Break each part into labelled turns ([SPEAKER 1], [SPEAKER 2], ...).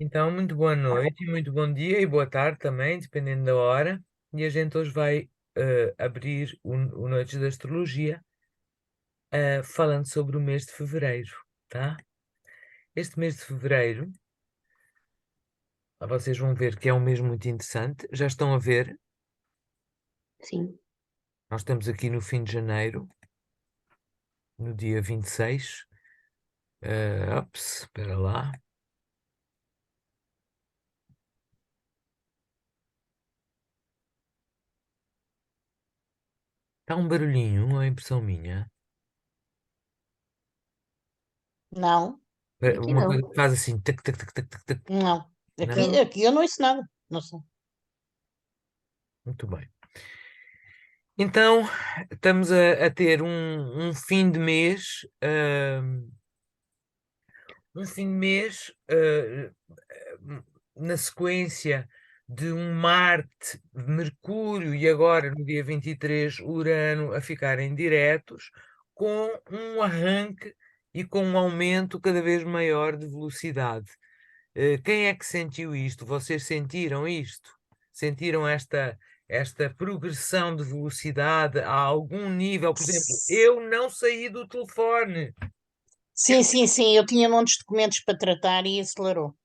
[SPEAKER 1] Então, muito boa noite, muito bom dia e boa tarde também, dependendo da hora. E a gente hoje vai abrir o Noites da Astrologia, falando sobre o mês de fevereiro, tá? Este mês de fevereiro, vocês vão ver que é um mês muito interessante. Já estão a ver,
[SPEAKER 2] Sim,
[SPEAKER 1] nós estamos aqui no fim de janeiro, no dia 26. Espera lá. Está um barulhinho, a impressão minha.
[SPEAKER 2] não, aqui
[SPEAKER 1] Uma coisa
[SPEAKER 2] não,
[SPEAKER 1] que faz assim, tac, tac, tac, tac, tac, tac.
[SPEAKER 2] não. Aqui,
[SPEAKER 1] Não?
[SPEAKER 2] aqui eu não ouço nada, não sei.
[SPEAKER 1] Muito bem. Então, estamos a ter um fim de mês, na sequência de um Marte, Mercúrio e agora no dia 23 Urano a ficarem diretos, com um arranque e com um aumento cada vez maior de velocidade. Quem é que sentiu isto? Vocês sentiram isto? Sentiram esta progressão de velocidade a algum nível? Por exemplo, eu não saí do telefone.
[SPEAKER 2] Sim, sim, sim, eu tinha montes de documentos para tratar e acelerou.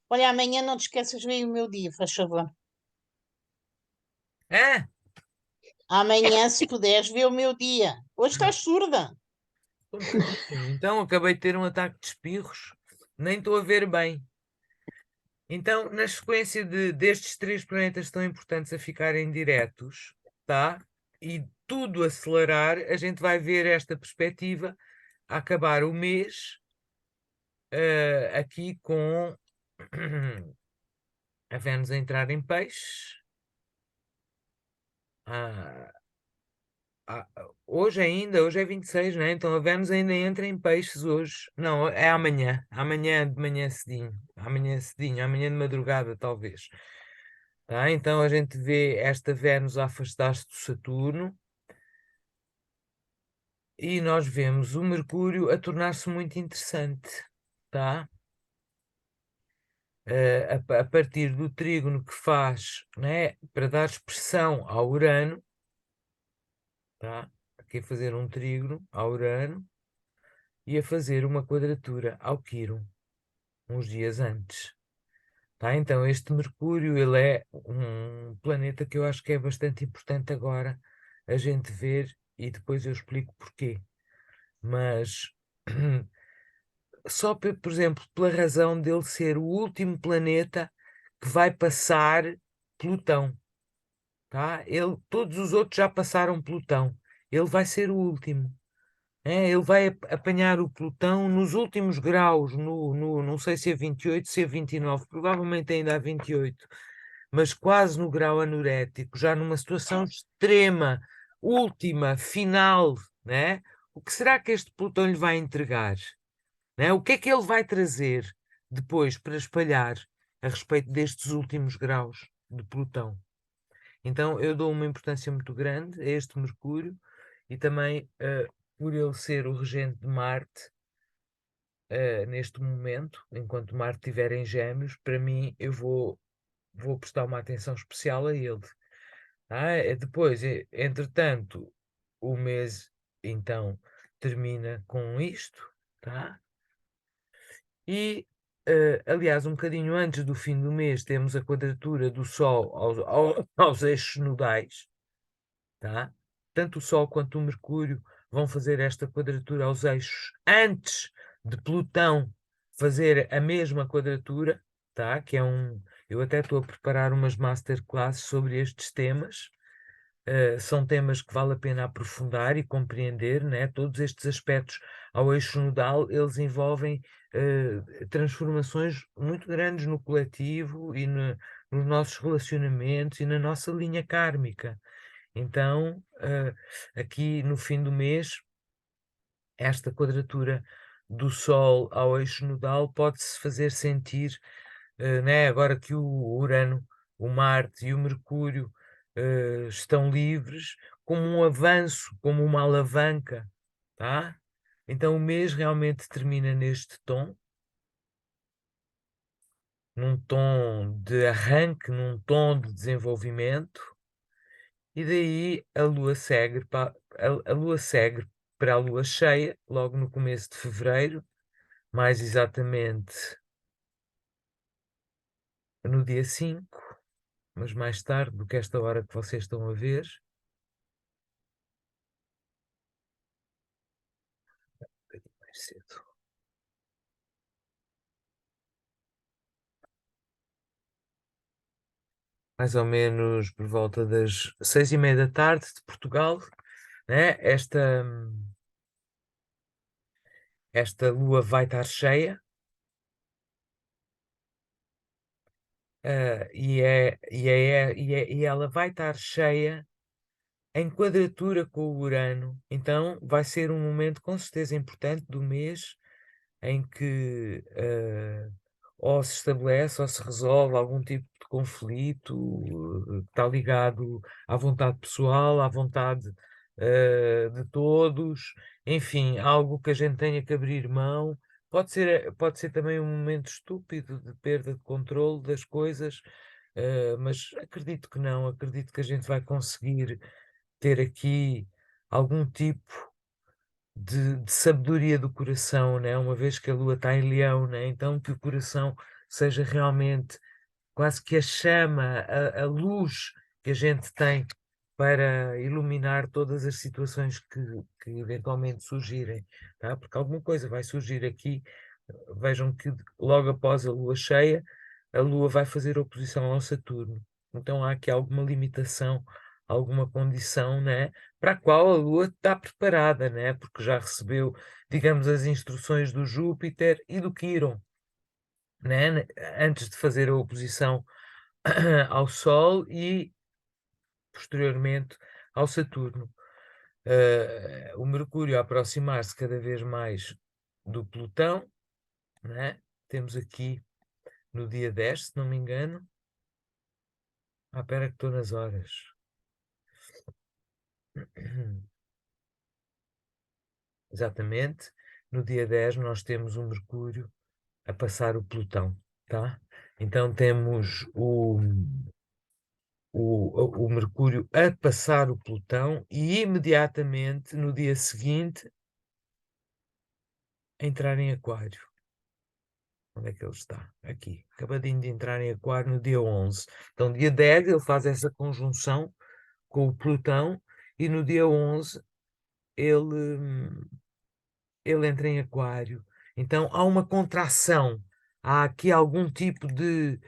[SPEAKER 2] Olha, amanhã não te esqueças de ver o meu dia, faz favor.
[SPEAKER 1] Ah,
[SPEAKER 2] Amanhã, se puderes, ver o meu dia. Hoje estás surda.
[SPEAKER 1] estou um bocadinho. Então, acabei de ter um ataque de espirros, nem estou a ver bem. Então, na sequência destes três planetas tão importantes a ficarem diretos, tá? E tudo acelerar, a gente vai ver esta perspectiva a acabar o mês, aqui com a Vênus a entrar em peixe. Ah, ah, hoje é 26, né? Então a Vênus ainda entra em peixes hoje. Não, é amanhã. Amanhã de manhã cedinho. Amanhã cedinho, amanhã de madrugada, talvez. Tá? Então a gente vê esta Vênus a afastar-se do Saturno e nós vemos o Mercúrio a tornar-se muito interessante, tá? A partir do trígono que faz, né, para dar expressão ao Urano, tá? Aqui a fazer um trígono ao Urano e a fazer uma quadratura ao Quirón uns dias antes. Tá? Então, este Mercúrio, ele é um planeta que eu acho que é bastante importante agora a gente ver e depois eu explico porquê. Mas só, por exemplo, pela razão dele ser o último planeta que vai passar Plutão, tá? Todos os outros já passaram Plutão. Ele vai ser o último. Ele vai apanhar o Plutão nos últimos graus, não sei se é 28, se é 29, provavelmente ainda há 28, mas quase no grau anurético, já numa situação extrema, última, final, né? O que será que este Plutão lhe vai entregar? Né? O que é que ele vai trazer depois para espalhar a respeito destes últimos graus de Plutão? Então eu dou uma importância muito grande a este Mercúrio e também por ele ser o regente de Marte neste momento, enquanto Marte estiver em Gêmeos, para mim eu vou prestar uma atenção especial a ele. Depois, entretanto, o mês então termina com isto, tá? E, aliás, um bocadinho antes do fim do mês, temos a quadratura do Sol aos eixos nodais, tá? Tanto o Sol quanto o Mercúrio vão fazer esta quadratura aos eixos antes de Plutão fazer a mesma quadratura, tá? Que é eu até estou a preparar umas masterclasses sobre estes temas. São temas que vale a pena aprofundar e compreender, né? Todos estes aspectos ao eixo nodal, eles envolvem transformações muito grandes no coletivo e nos nossos relacionamentos e na nossa linha kármica. Então, aqui no fim do mês, esta quadratura do Sol ao eixo nodal pode-se fazer sentir, né, agora que o Urano, o Marte e o Mercúrio estão livres, como um avanço, como uma alavanca, tá? Então o mês realmente termina neste tom. num tom de arranque, num tom de desenvolvimento, e daí a Lua segue a Lua segue para a Lua cheia, logo no começo de fevereiro, mais exatamente no dia 5, mas mais tarde do que esta hora que vocês estão a ver. Um bocadinho mais cedo. Mais ou menos por volta das 6:30 da tarde de Portugal, né? Esta lua vai estar cheia, e ela vai estar cheia em quadratura com o Urano. Então vai ser um momento com certeza importante do mês em que ou se estabelece ou se resolve algum tipo de conflito que está ligado à vontade pessoal, à vontade de todos, enfim, algo que a gente tenha que abrir mão. Pode ser também um momento estúpido de perda de controle das coisas, mas acredito que não, acredito que a gente vai conseguir ter aqui algum tipo de sabedoria do coração, né? Uma vez que a lua está em Leão, né? Então que o coração seja realmente quase que a chama, a luz que a gente tem para iluminar todas as situações que eventualmente surgirem, tá? Porque alguma coisa vai surgir aqui. Vejam que logo após a lua cheia, a lua vai fazer oposição ao Saturno. Então há aqui alguma limitação, alguma condição, né? Para a qual a lua está preparada, né? Porque já recebeu, digamos, as instruções do Júpiter e do Quirón, né? Antes de fazer a oposição ao Sol e posteriormente ao Saturno. O Mercúrio a aproximar-se cada vez mais do Plutão, né? Temos aqui no dia 10, se não me engano. Espera que estou nas horas. Exatamente. No dia 10 nós temos o Mercúrio a passar o Plutão, tá? Então temos o Mercúrio a passar o Plutão e imediatamente no dia seguinte a entrar em Aquário. Onde é que ele está? Aqui. Acabadinho de entrar em Aquário no dia 11. Então, dia 10 ele faz essa conjunção com o Plutão e no dia 11 ele, ele entra em Aquário. Então, há uma contração. Há aqui algum tipo de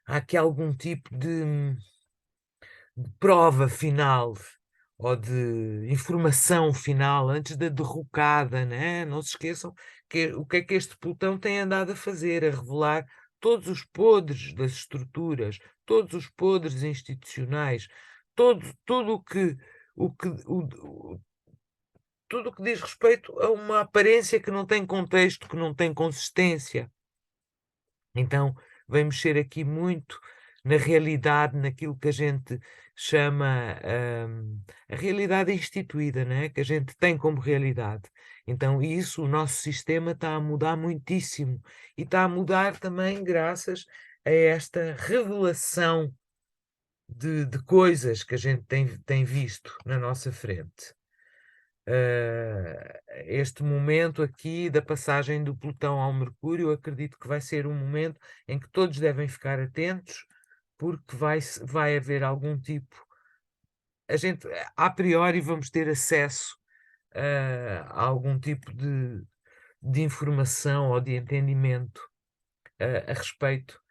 [SPEAKER 1] há aqui algum tipo de prova final ou de informação final antes da derrocada, né? Não se esqueçam que o que é que este Plutão tem andado a fazer, a revelar todos os podres das estruturas, todos os podres institucionais, tudo tudo o que diz respeito a uma aparência que não tem contexto, que não tem consistência. Então, vem mexer aqui muito na realidade, naquilo que a gente chama a realidade instituída, né? Que a gente tem como realidade. Então, isso, o nosso sistema está a mudar muitíssimo e está a mudar também graças a esta revelação de coisas que a gente tem visto na nossa frente. Este momento aqui da passagem do Plutão ao Mercúrio, acredito que vai ser um momento em que todos devem ficar atentos, porque vai haver algum tipo. A gente, a priori, vamos ter acesso a algum tipo de informação ou de entendimento a respeito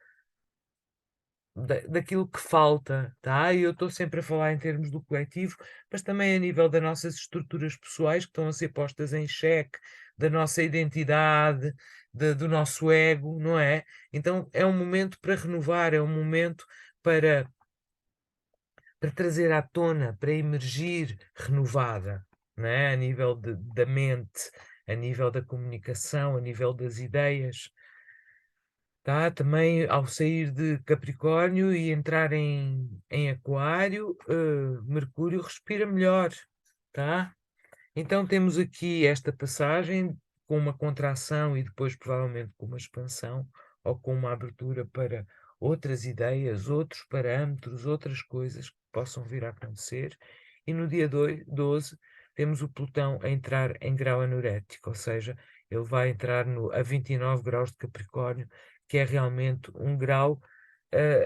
[SPEAKER 1] daquilo que falta, tá? E eu estou sempre a falar em termos do coletivo, mas também a nível das nossas estruturas pessoais que estão a ser postas em xeque, da nossa identidade, do nosso ego, não é? Então é um momento para renovar, é um momento para, para trazer à tona, para emergir renovada, não é? A nível da mente, a nível da comunicação, a nível das ideias. Tá? Também ao sair de Capricórnio e entrar em Aquário, Mercúrio respira melhor, tá? Então temos aqui esta passagem com uma contração e depois provavelmente com uma expansão ou com uma abertura para outras ideias, outros parâmetros, outras coisas que possam vir a acontecer. E no dia 12 temos o Plutão a entrar em grau anorético, ou seja, ele vai entrar a 29 graus de Capricórnio, que é realmente um grau,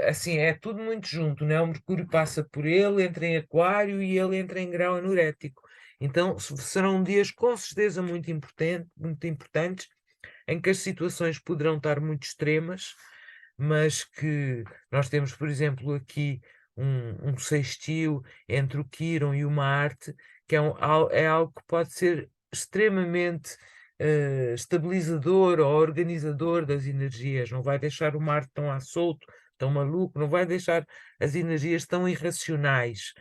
[SPEAKER 1] assim, é tudo muito junto, né? O Mercúrio passa por ele, entra em Aquário e ele entra em grau anorético. Então serão dias com certeza muito importantes, em que as situações poderão estar muito extremas, mas que nós temos, por exemplo, aqui um sextil entre o Quirón e o Marte, que é algo que pode ser extremamente estabilizador ou organizador das energias, não vai deixar o Marte tão à solto, tão maluco, não vai deixar as energias tão irracionais.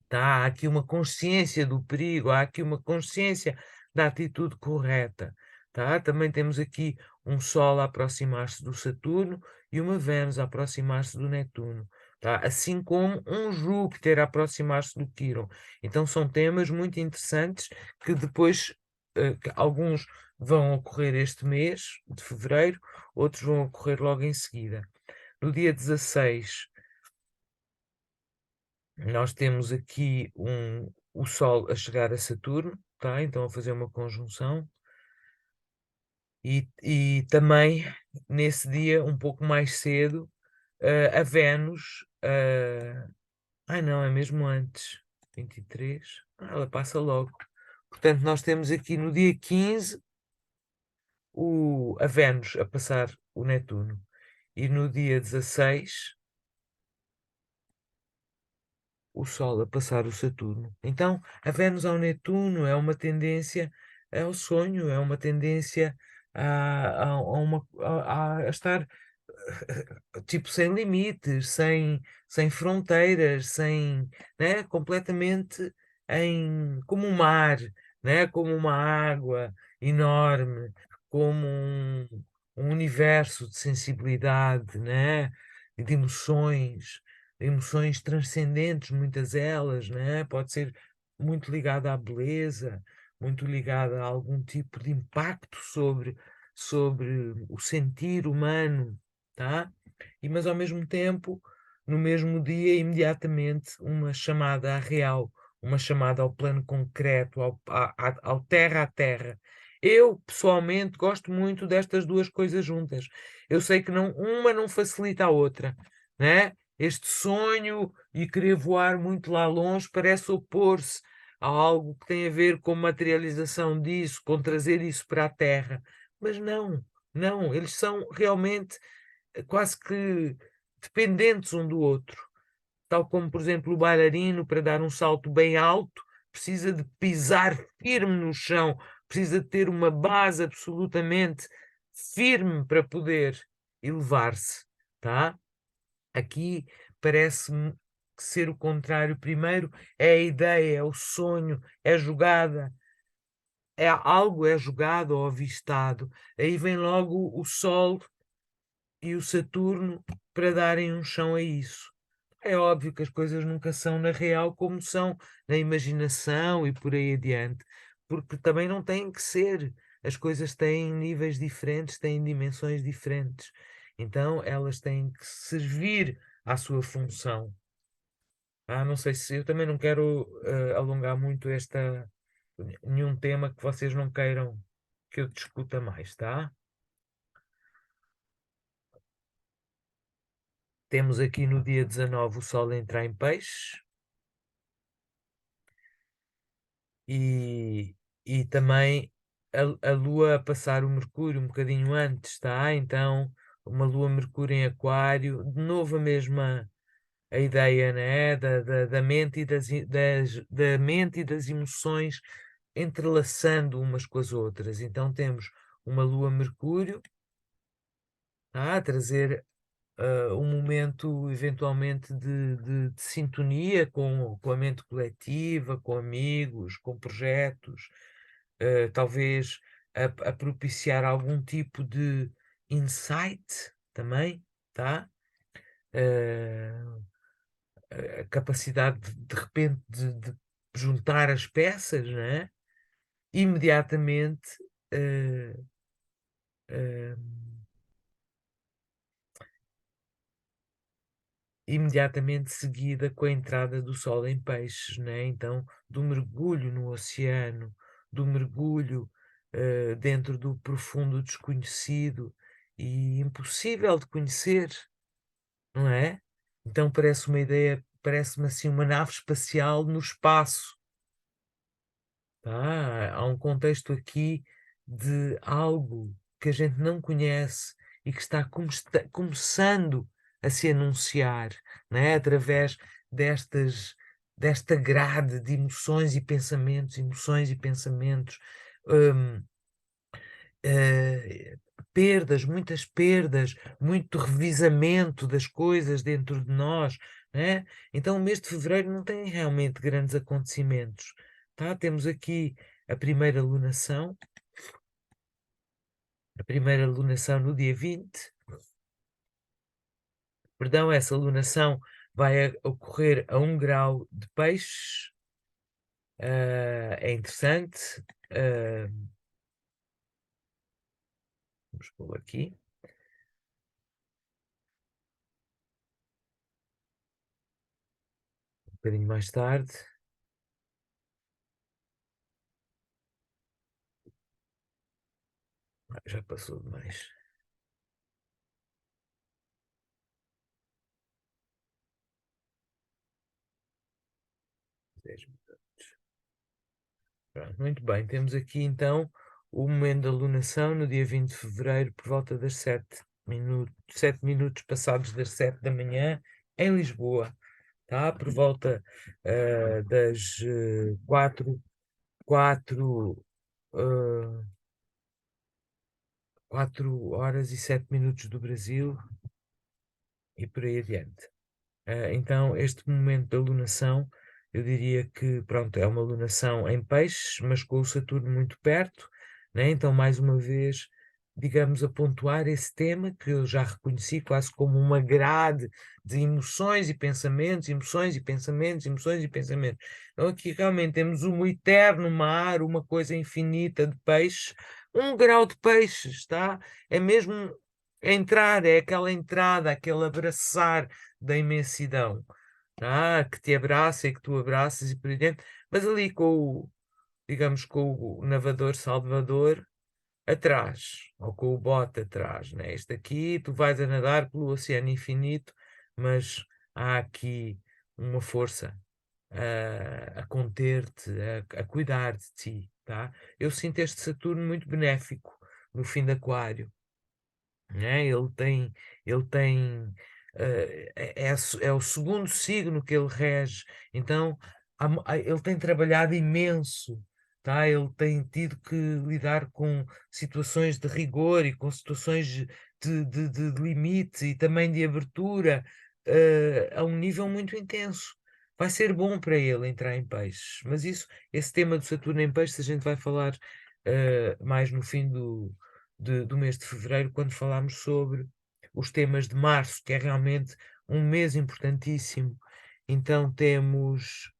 [SPEAKER 1] Tá? Há aqui uma consciência do perigo, há aqui uma consciência da atitude correta. Tá? Também temos aqui um Sol a aproximar-se do Saturno e uma Vênus a aproximar-se do Netuno. Tá? Assim como um Júpiter a aproximar-se do Quirón. Então são temas muito interessantes que depois, que alguns vão ocorrer este mês de fevereiro, outros vão ocorrer logo em seguida. No dia 16 nós temos aqui o Sol a chegar a Saturno, tá? Então a fazer uma conjunção. E também nesse dia, um pouco mais cedo, a Vênus. Ai não, é mesmo antes. 23. Ela passa logo. Portanto, nós temos aqui no dia 15 a Vênus a passar o Netuno. E no dia 16 o Sol a passar o Saturno. Então, a Vênus ao Netuno é uma tendência ao sonho, é uma tendência a estar tipo sem limites, sem fronteiras, né, completamente como um mar, né, como uma água enorme, como um universo de sensibilidade, né, e de emoções transcendentes, muitas elas, né, pode ser muito ligada à beleza, muito ligada a algum tipo de impacto sobre o sentir humano, tá? Mas ao mesmo tempo, no mesmo dia, imediatamente, uma chamada à real, uma chamada ao plano concreto, ao terra a terra. Eu, pessoalmente, gosto muito destas duas coisas juntas. Eu sei que uma não facilita a outra, né? Este sonho e querer voar muito lá longe parece opor-se a algo que tem a ver com materialização disso, com trazer isso para a Terra. Mas não, eles são realmente quase que dependentes um do outro. Tal como, por exemplo, o bailarino, para dar um salto bem alto, precisa de pisar firme no chão, precisa de ter uma base absolutamente firme para poder elevar-se, tá? Aqui parece-me ser o contrário. Primeiro é a ideia, é o sonho, é a jogada, é jogado ou avistado. Aí vem logo o Sol e o Saturno para darem um chão a isso. É óbvio que as coisas nunca são na real como são na imaginação e por aí adiante, porque também não têm que ser. As coisas têm níveis diferentes, têm dimensões diferentes. Então elas têm que servir à sua função. Não sei se eu também não quero alongar muito nenhum tema que vocês não queiram que eu discuta mais, tá? Temos aqui no dia 19 o Sol a entrar em Peixes e, e também a Lua a passar o Mercúrio um bocadinho antes, tá? Então, uma Lua Mercúrio em Aquário, de novo a mesma a ideia, né? Da mente da mente e das emoções entrelaçando umas com as outras. Então temos uma Lua Mercúrio, tá? A trazer um momento eventualmente de sintonia com a mente coletiva, com amigos, com projetos, talvez a propiciar algum tipo de insight também, tá? A capacidade de repente de juntar as peças, né? Imediatamente. eh, eh, imediatamente seguida com a entrada do sol em peixes, né? Então, do mergulho no oceano, do mergulho dentro do profundo desconhecido e impossível de conhecer, não é? Então parece uma ideia, parece-me assim uma nave espacial no espaço, tá? Há um contexto aqui de algo que a gente não conhece e que está começando a se anunciar, né? Através desta grade de emoções e pensamentos, hum, eh, perdas, muitas perdas, muito revisamento das coisas dentro de nós, né? Então o mês de fevereiro não tem realmente grandes acontecimentos, tá? Temos aqui a primeira lunação no dia 20, perdão, essa lunação vai ocorrer a 1 grau de peixes, é interessante, vamos pôr aqui. Um bocadinho mais tarde. Já passou demais. Pronto, muito bem, temos aqui então o momento da lunação no dia 20 de fevereiro, por volta das 7 minutos passados das 7 da manhã, em Lisboa, tá? Por volta das 4 horas e 7 minutos do Brasil e por aí adiante. Então, este momento da lunação, eu diria que, pronto, é uma lunação em peixes, mas com o Saturno muito perto, né? Então, mais uma vez, digamos, a pontuar esse tema que eu já reconheci quase como uma grade de emoções e pensamentos, emoções e pensamentos, emoções e pensamentos. Então, aqui realmente temos um eterno mar, uma coisa infinita de peixes, 1 grau de peixes, tá? É mesmo entrar, é aquela entrada, aquele abraçar da imensidão, que te abraça e que tu abraças e por aí dentro, mas ali digamos, com o navador salvador atrás, ou com o bote atrás, né? Este aqui, tu vais a nadar pelo oceano infinito, mas há aqui uma força a conter-te, a cuidar de ti, tá? Eu sinto este Saturno muito benéfico no fim de Aquário, né? Ele tem é o segundo signo que ele rege, então ele tem trabalhado imenso, tá? Ele tem tido que lidar com situações de rigor e com situações de limite e também de abertura a um nível muito intenso. Vai ser bom para ele entrar em peixes, mas esse tema do Saturno em peixes, a gente vai falar mais no fim do mês de fevereiro, quando falámos sobre os temas de março, que é realmente um mês importantíssimo. Então temos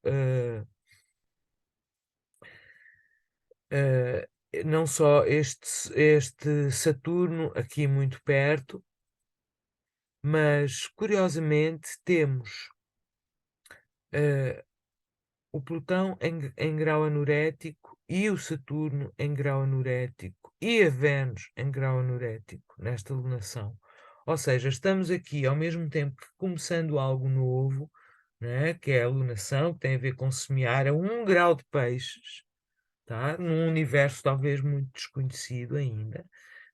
[SPEAKER 1] não só este Saturno aqui muito perto, mas curiosamente temos o Plutão em grau anurético e o Saturno em grau anurético e a Vênus em grau anurético nesta lunação. Ou seja, estamos aqui ao mesmo tempo que começando algo novo, né, que é a lunação, que tem a ver com semear a 1 grau de peixes, tá? Num universo talvez muito desconhecido ainda.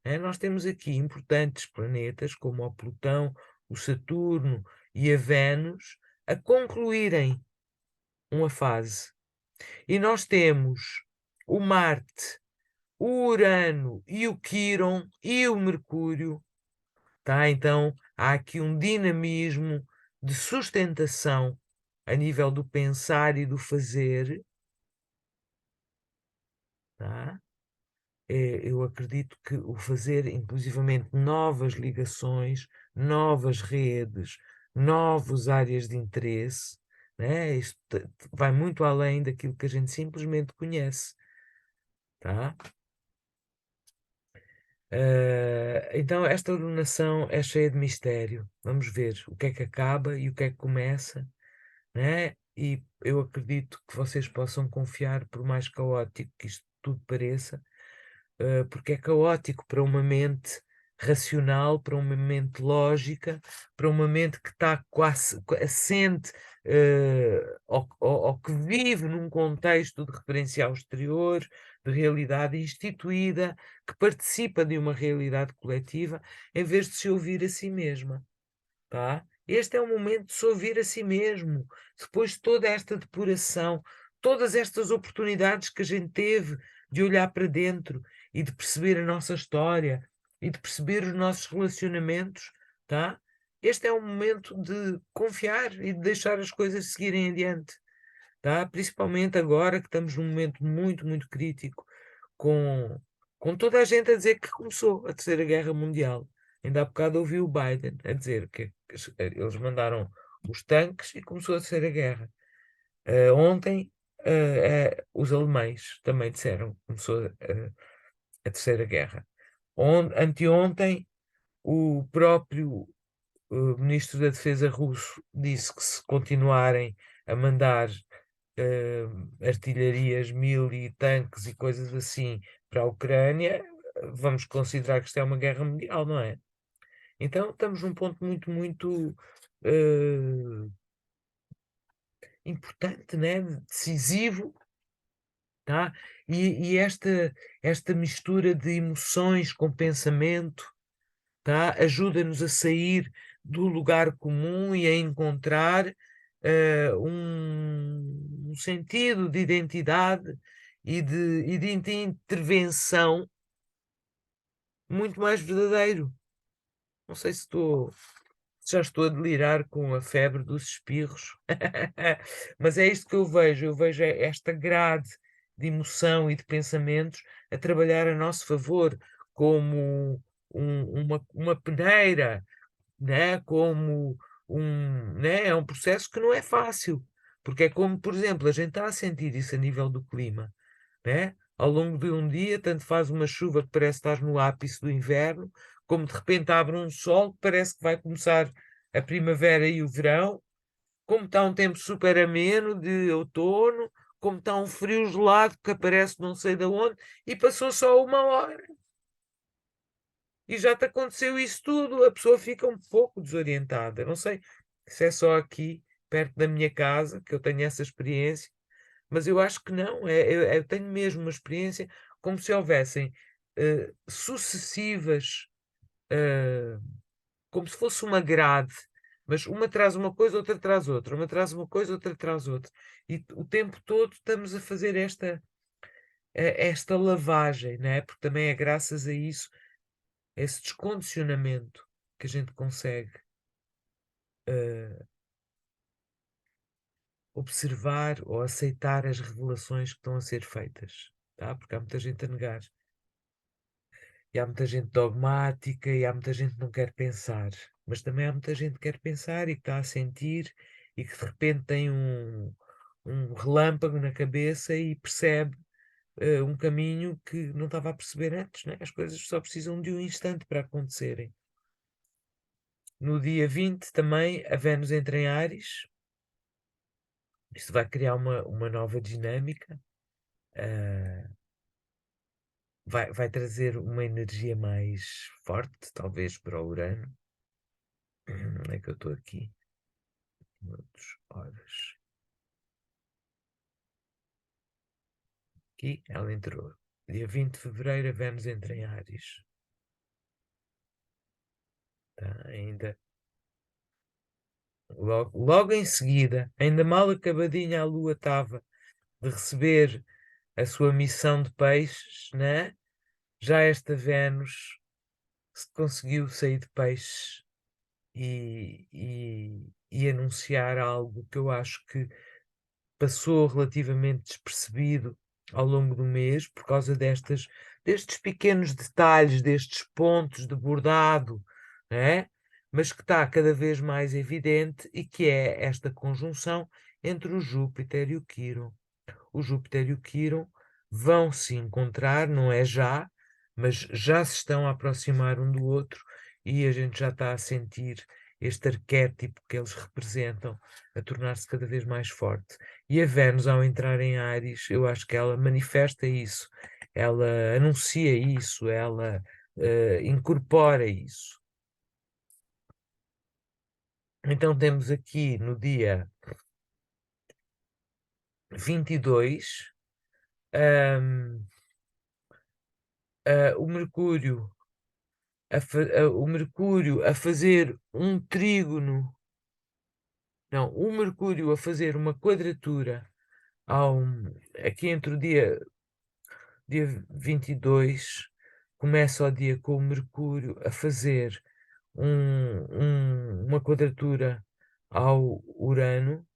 [SPEAKER 1] Né? Nós temos aqui importantes planetas como o Plutão, o Saturno e a Vênus a concluírem uma fase. E nós temos o Marte, o Urano e o Quíron e o Mercúrio, tá? Então há aqui um dinamismo de sustentação a nível do pensar e do fazer, tá? Eu acredito que o fazer, inclusivamente, novas ligações, novas redes, novas áreas de interesse, né? Isto vai muito além daquilo que a gente simplesmente conhece, tá? Então, esta alunação é cheia de mistério. Vamos ver o que é que acaba e o que é que começa, né? E eu acredito que vocês possam confiar, por mais caótico que isto tudo pareça, porque é caótico para uma mente racional, para uma mente lógica, para uma mente que está quase assente, ou que vive num contexto de referencial exterior, de realidade instituída, que participa de uma realidade coletiva, em vez de se ouvir a si mesma. Tá? Este é o momento de se ouvir a si mesmo, depois de toda esta depuração, todas estas oportunidades que a gente teve de olhar para dentro e de perceber a nossa história e de perceber os nossos relacionamentos, tá? Este é o momento de confiar e de deixar as coisas seguirem adiante, tá? Principalmente agora que estamos num momento muito, muito crítico, com, com toda a gente a dizer que começou a Terceira Guerra Mundial. Ainda há bocado ouvi o Biden a dizer que eles mandaram os tanques e começou a Terceira Guerra. Ontem, os alemães também disseram que começou a Terceira Guerra. Anteontem, o próprio ministro da Defesa russo disse que se continuarem a mandar artilharias, mil e tanques e coisas assim para a Ucrânia, vamos considerar que isto é uma guerra mundial, não é? Então estamos num ponto muito, muito importante, né? Decisivo, tá? E esta mistura de emoções com pensamento, tá? Ajuda-nos a sair do lugar comum e a encontrar um sentido de identidade e de intervenção muito mais verdadeiro. Não sei se já estou a delirar com a febre dos espirros, mas é isto que eu vejo. Eu vejo esta grade de emoção e de pensamentos a trabalhar a nosso favor, como uma peneira, né? Como né? É um processo que não é fácil, porque é como, por exemplo, a gente está a sentir isso a nível do clima, né? Ao longo de um dia, tanto faz uma chuva que parece estar no ápice do inverno, como de repente abre um sol que parece que vai começar a primavera e o verão, como está um tempo super ameno de outono, como está um frio gelado que aparece não sei de onde, e passou só uma hora. E já te aconteceu isso tudo, a pessoa fica um pouco desorientada. Não sei se é só aqui, perto da minha casa, que eu tenho essa experiência, mas eu acho que não. Eu tenho mesmo uma experiência como se houvessem sucessivas, eh, como se fosse uma grade, mas uma traz uma coisa, outra traz outra, uma traz uma coisa, outra traz outra. E o tempo todo estamos a fazer esta lavagem, né? Porque também é graças a isso, esse descondicionamento que a gente consegue observar ou aceitar as revelações que estão a ser feitas, tá? Porque há muita gente a negar. E há muita gente dogmática e há muita gente que não quer pensar. Mas também há muita gente que quer pensar e que está a sentir e que de repente tem um relâmpago na cabeça e percebe um caminho que não estava a perceber antes, né? As coisas só precisam de um instante para acontecerem. No dia 20 também a Vênus entra em Áries. Isto vai criar uma nova dinâmica. Vai trazer uma energia mais forte, talvez, para o Urano. É que eu estou aqui. Minutos, horas. Aqui ela entrou. Dia 20 de fevereiro, a Vênus entra em Áries. Tá? Ainda. Logo em seguida, ainda mal acabadinha a Lua estava de receber a sua missão de peixes, né? Já esta Vênus conseguiu sair de peixes e anunciar algo que eu acho que passou relativamente despercebido ao longo do mês por causa destes pequenos detalhes, destes pontos de bordado, né? Mas que está cada vez mais evidente e que é esta conjunção entre o Júpiter e o Quirón. O Júpiter e o Quirón vão se encontrar, não é já, mas já se estão a aproximar um do outro e a gente já está a sentir este arquétipo que eles representam a tornar-se cada vez mais forte. E a Vênus, ao entrar em Áries, eu acho que ela manifesta isso, ela anuncia isso, ela incorpora isso. Então temos aqui no dia 22 um, o Mercúrio o Mercúrio a fazer um trígono, não, o Mercúrio a fazer uma quadratura ao, aqui entre o dia 22, começa o dia com o Mercúrio a fazer uma quadratura ao Urano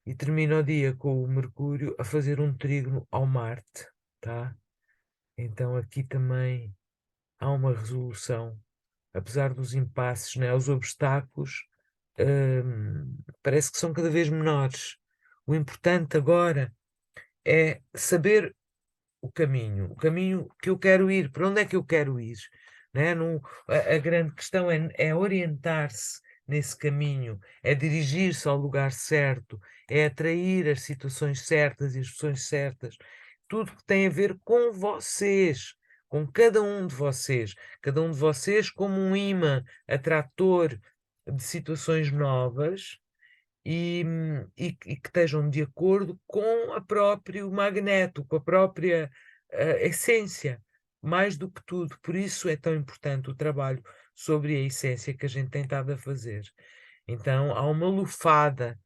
[SPEAKER 1] e termina o dia com o Mercúrio a fazer um trígono ao Marte, tá? Então aqui também há uma resolução, apesar dos impasses, né, os obstáculos, parece que são cada vez menores. O importante agora é saber o caminho que eu quero ir, para onde é que eu quero ir, né? Não, a grande questão é orientar-se nesse caminho, é dirigir-se ao lugar certo, é atrair as situações certas e as pessoas certas, tudo que tem a ver com vocês, com cada um de vocês como um imã atrator de situações novas e que estejam de acordo com a próprio magneto, com a própria essência, mais do que tudo. Por isso é tão importante o trabalho sobre a essência que a gente tem estado a fazer. Então há uma lufada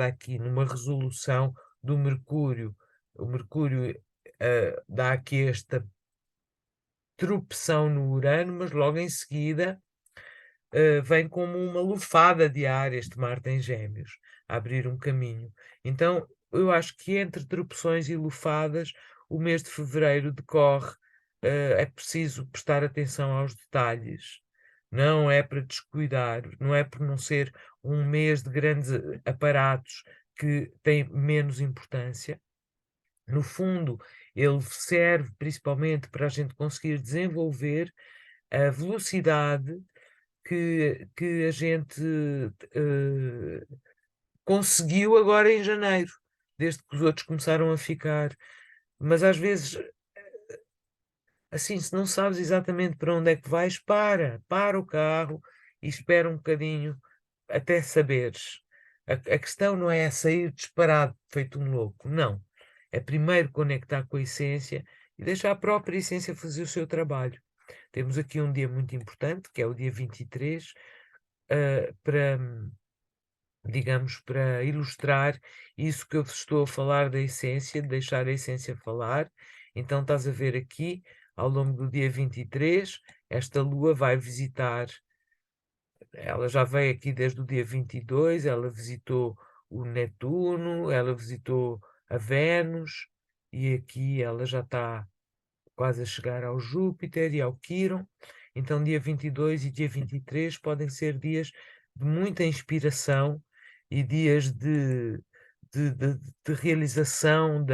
[SPEAKER 1] aqui numa resolução do Mercúrio. O Mercúrio dá aqui esta tropeção no Urano, mas logo em seguida vem como uma lufada de ar este Marte em Gêmeos, a abrir um caminho. Então, eu acho que entre tropeções e lufadas, o mês de fevereiro decorre, é preciso prestar atenção aos detalhes. Não é para descuidar, não é por não ser um mês de grandes aparatos que tem menos importância. No fundo, ele serve principalmente para a gente conseguir desenvolver a velocidade que a gente conseguiu agora em janeiro, desde que os outros começaram a ficar. Mas às vezes, assim, se não sabes exatamente para onde é que vais, para o carro e espera um bocadinho até saberes. A questão não é sair disparado, feito um louco, não. É primeiro conectar com a essência e deixar a própria essência fazer o seu trabalho. Temos aqui um dia muito importante, que é o dia 23, para, digamos, para ilustrar isso que eu vos estou a falar da essência, de deixar a essência falar. Então, estás a ver aqui, ao longo do dia 23, esta lua vai visitar, ela já veio aqui desde o dia 22, ela visitou o Netuno, ela visitou a Vênus, e aqui ela já está quase a chegar ao Júpiter e ao Quirón. Então, dia 22 e dia 23 podem ser dias de muita inspiração e dias de realização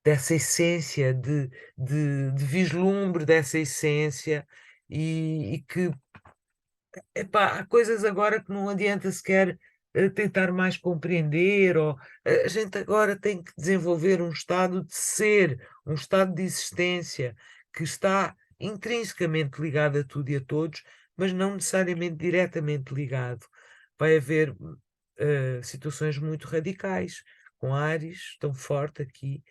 [SPEAKER 1] dessa essência, de vislumbre dessa essência, e que epá, há coisas agora que não adianta sequer tentar mais compreender, ou a gente agora tem que desenvolver um estado de ser, um estado de existência que está intrinsecamente ligado a tudo e a todos, mas não necessariamente diretamente ligado. Vai haver situações muito radicais, com Áries tão forte aqui,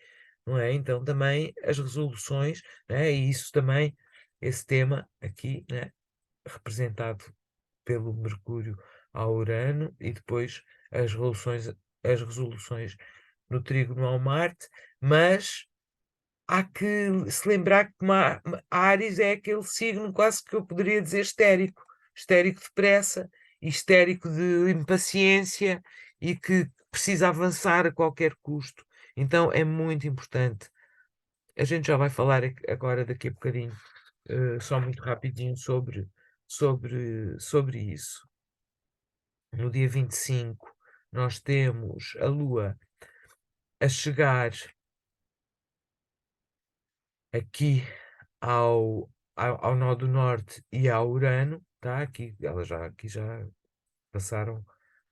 [SPEAKER 1] não é? Então também as resoluções, né? E isso também, esse tema aqui, né? Representado pelo Mercúrio ao Urano e depois as resoluções no trígono ao Marte, mas há que se lembrar que Áries é aquele signo quase que eu poderia dizer histérico, histérico de pressa, histérico de impaciência e que precisa avançar a qualquer custo. Então é muito importante. A gente já vai falar agora daqui a bocadinho, só muito rapidinho sobre isso. No dia 25, nós temos a Lua a chegar aqui ao nó do norte e ao Urano, tá? Aqui já passaram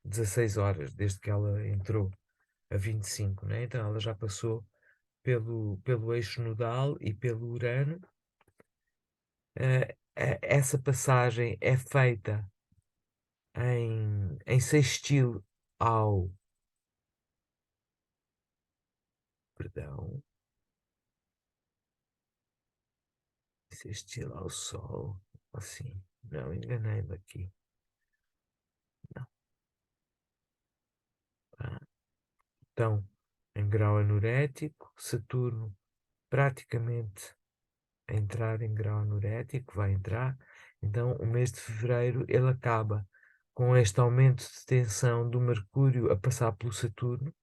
[SPEAKER 1] 16 horas desde que ela entrou a 25, né? Então ela já passou pelo eixo nodal e pelo Urano. Essa passagem é feita em sextil ao, perdão, sextil ao Sol, assim, não, enganei-me aqui, não, tá? Então, em grau anurético, Saturno praticamente a entrar em grau anurético, vai entrar, então o mês de fevereiro ele acaba com este aumento de tensão do Mercúrio a passar pelo Saturno.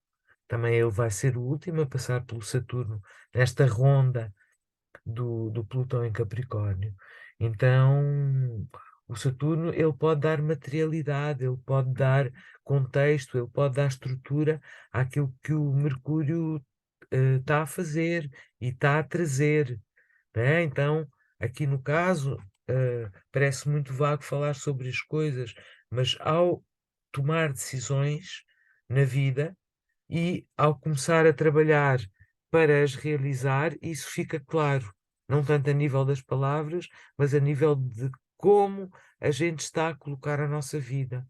[SPEAKER 1] Também ele vai ser o último a passar pelo Saturno nesta ronda do Plutão em Capricórnio. Então, o Saturno ele pode dar materialidade, ele pode dar contexto, ele pode dar estrutura àquilo que o Mercúrio está a fazer e está a trazer, né? Então, aqui no caso, parece muito vago falar sobre as coisas, mas ao tomar decisões na vida, e ao começar a trabalhar para as realizar, isso fica claro, não tanto a nível das palavras, mas a nível de como a gente está a colocar a nossa vida.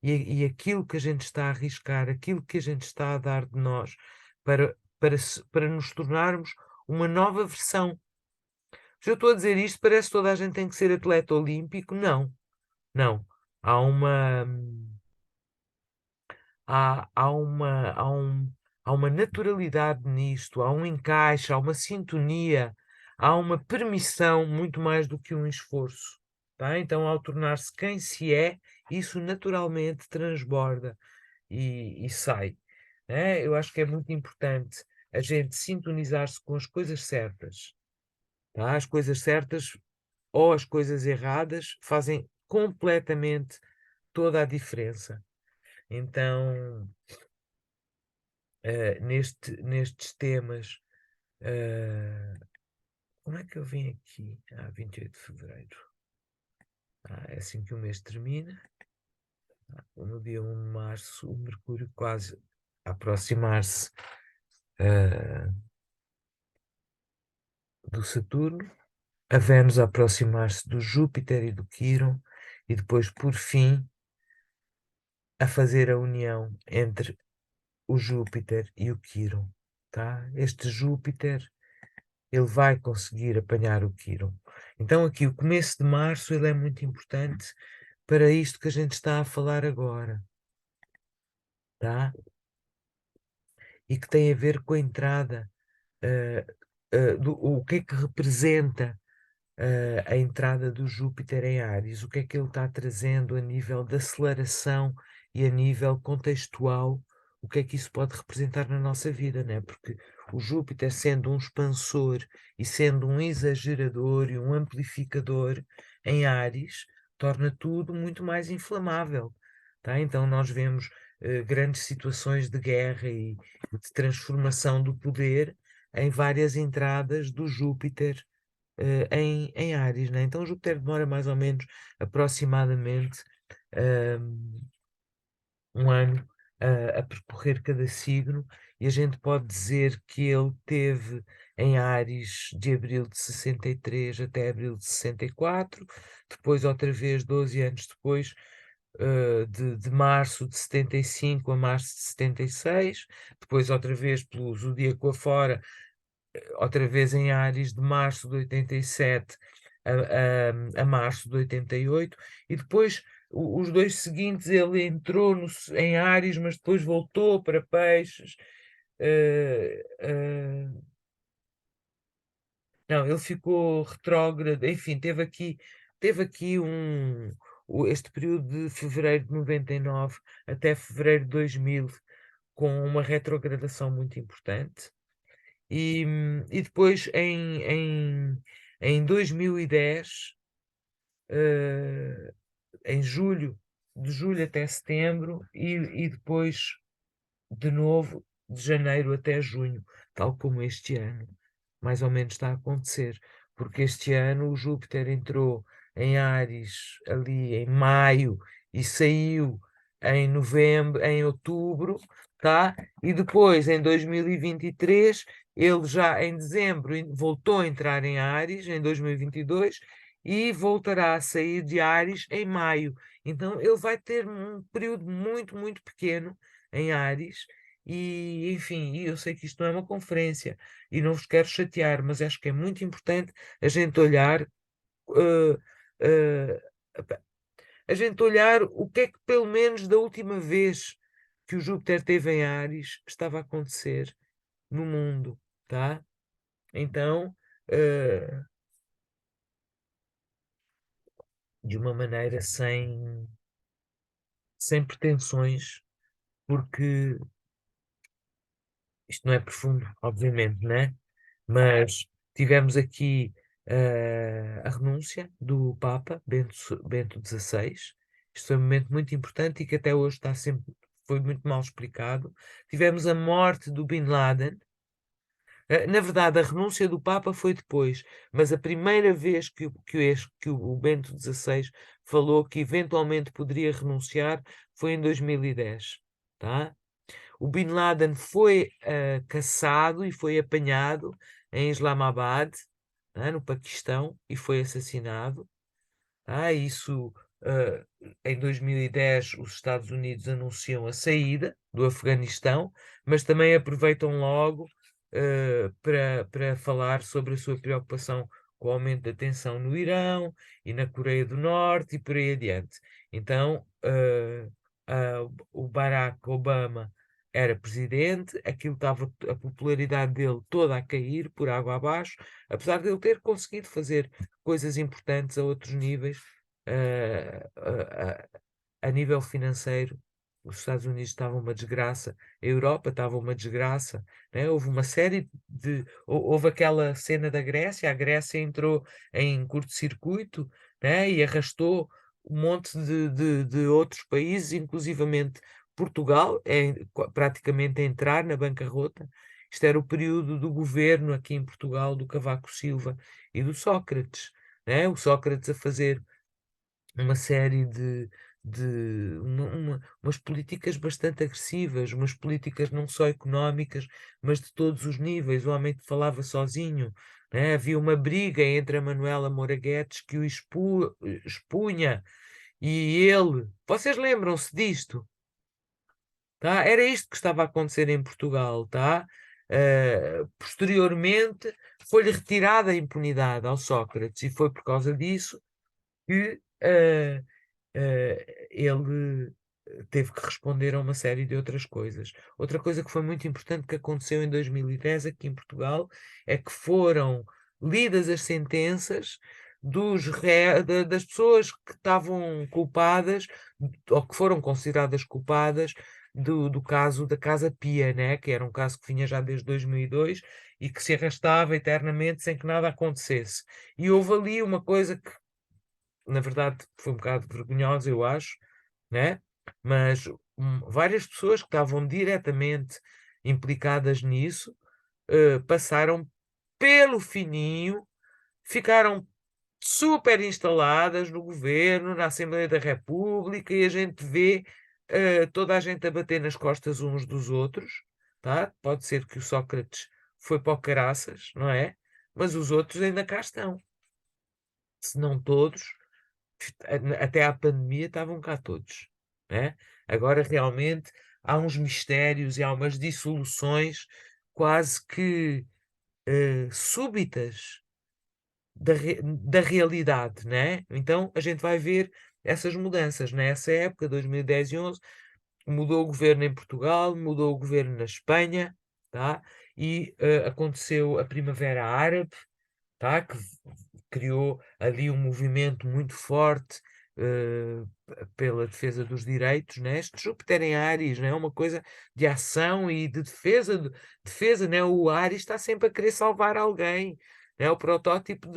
[SPEAKER 1] E aquilo que a gente está a arriscar, aquilo que a gente está a dar de nós para nos tornarmos uma nova versão. Se eu estou a dizer isto, parece que toda a gente tem que ser atleta olímpico. Não, não. Há uma. Há uma naturalidade nisto, há um encaixe, há uma sintonia, há uma permissão muito mais do que um esforço. Tá? Então, ao tornar-se quem se é, isso naturalmente transborda e sai. Né? Eu acho que é muito importante a gente sintonizar-se com as coisas certas. Tá? As coisas certas ou as coisas erradas fazem completamente toda a diferença. Então, nestes temas. Como é que eu vim aqui? 28 de fevereiro. É assim que o mês termina. No dia 1 de março, o Mercúrio quase a aproximar-se do Saturno, a Vênus a aproximar-se do Júpiter e do Quirón, e depois, por fim, a fazer a união entre o Júpiter e o Quirón. Tá? Este Júpiter ele vai conseguir apanhar o Quirón. Então aqui o começo de março ele é muito importante para isto que a gente está a falar agora, tá? E que tem a ver com a entrada, o que é que representa a entrada do Júpiter em Áries, o que é que ele está trazendo a nível de aceleração e a nível contextual, o que é que isso pode representar na nossa vida, né? Porque o Júpiter, sendo um expansor e sendo um exagerador e um amplificador em Áries, torna tudo muito mais inflamável, tá? Então nós vemos grandes situações de guerra e de transformação do poder em várias entradas do Júpiter em Áries, né? Então Júpiter demora mais ou menos aproximadamente um ano a percorrer cada signo, e a gente pode dizer que ele teve em Áries de abril de 63 até abril de 64, depois outra vez 12 anos depois, de março de 75 a março de 76, depois outra vez pelo zodíaco afora, outra vez em Áries de março de 87 a março de 88, e depois os dois seguintes ele entrou em Áries, mas depois voltou para Peixes. Não, ele ficou retrógrado, enfim, teve aqui este período de fevereiro de 99 até fevereiro de 2000 com uma retrogradação muito importante. E depois em 2010, em julho, de julho até setembro, e depois de novo de janeiro até junho, tal como este ano. mais ou menos está a acontecer, porque este ano o Júpiter entrou em Áries ali em maio e saiu em novembro, em outubro, tá? E depois em 2023 ele já em dezembro voltou a entrar em Áries em 2022 e voltará a sair de Áries em maio. Então ele vai ter um período muito, muito pequeno em Áries. E, enfim, eu sei que isto não é uma conferência e não vos quero chatear, mas acho que é muito importante a gente olhar, eh, eh, a gente olhar o que é que, pelo menos da última vez que o Júpiter esteve em Áries, estava a acontecer no mundo, tá? Então, eh, de uma maneira sem pretensões, porque isto não é profundo, obviamente, né? Mas tivemos aqui a renúncia do Papa Bento XVI. Isto foi um momento muito importante e que até hoje está sempre, foi muito mal explicado. Tivemos a morte do Bin Laden. Na verdade, a renúncia do Papa foi depois, mas a primeira vez que o Bento XVI falou que eventualmente poderia renunciar foi em 2010, tá? O Bin Laden foi caçado e foi apanhado em Islamabad, no Paquistão, e foi assassinado. Isso, eh, em 2010, os Estados Unidos anunciam a saída do Afeganistão, mas também aproveitam logo para falar sobre a sua preocupação com o aumento da tensão no Irão e na Coreia do Norte e por aí adiante. Então, o Barack Obama era presidente, aquilo estava a popularidade dele toda a cair por água abaixo, apesar de ele ter conseguido fazer coisas importantes a outros níveis, eh, a nível financeiro. Os Estados Unidos estavam uma desgraça, a Europa estava uma desgraça, né? Houve uma série houve aquela cena da Grécia, a Grécia entrou em curto-circuito, né? E arrastou um monte de outros países, inclusivamente Portugal, praticamente a entrar na bancarrota. Isto era o período do governo aqui em Portugal, do Cavaco Silva e do Sócrates, né? O Sócrates a fazer uma série umas políticas bastante agressivas, umas políticas não só económicas, mas de todos os níveis. O homem falava sozinho, né? Havia uma briga entre a Manuela Moura Guedes que o expunha e ele. Vocês lembram-se disto? Tá? Era isto que estava a acontecer em Portugal, tá? Posteriormente foi-lhe retirada a impunidade ao Sócrates e foi por causa disso que ele teve que responder a uma série de outras coisas. Outra coisa que foi muito importante que aconteceu em 2010 aqui em Portugal é que foram lidas as sentenças das pessoas que estavam culpadas ou que foram consideradas culpadas do caso da Casa Pia, né? Que era um caso que vinha já desde 2002 e que se arrastava eternamente sem que nada acontecesse. E houve ali uma coisa que na verdade foi um bocado vergonhosa, eu acho, né? Mas várias pessoas que estavam diretamente implicadas nisso passaram pelo fininho, ficaram super instaladas no governo, na Assembleia da República, e a gente vê toda a gente a bater nas costas uns dos outros, tá? Pode ser que o Sócrates foi para o caraças, não é? Mas os outros ainda cá estão. Se não todos, até à pandemia estavam cá todos, né? Agora realmente há uns mistérios e há umas dissoluções quase que súbitas da realidade, né? Então a gente vai ver essas mudanças. Nessa época, 2010 e 11, mudou o governo em Portugal, mudou o governo na Espanha, tá? E aconteceu a Primavera Árabe, tá? Que criou ali um movimento muito forte eh, pela defesa dos direitos, né? Este Júpiter em Áries, né? É uma coisa de ação e de defesa, defesa, né? O Áries está sempre a querer salvar alguém, né? O protótipo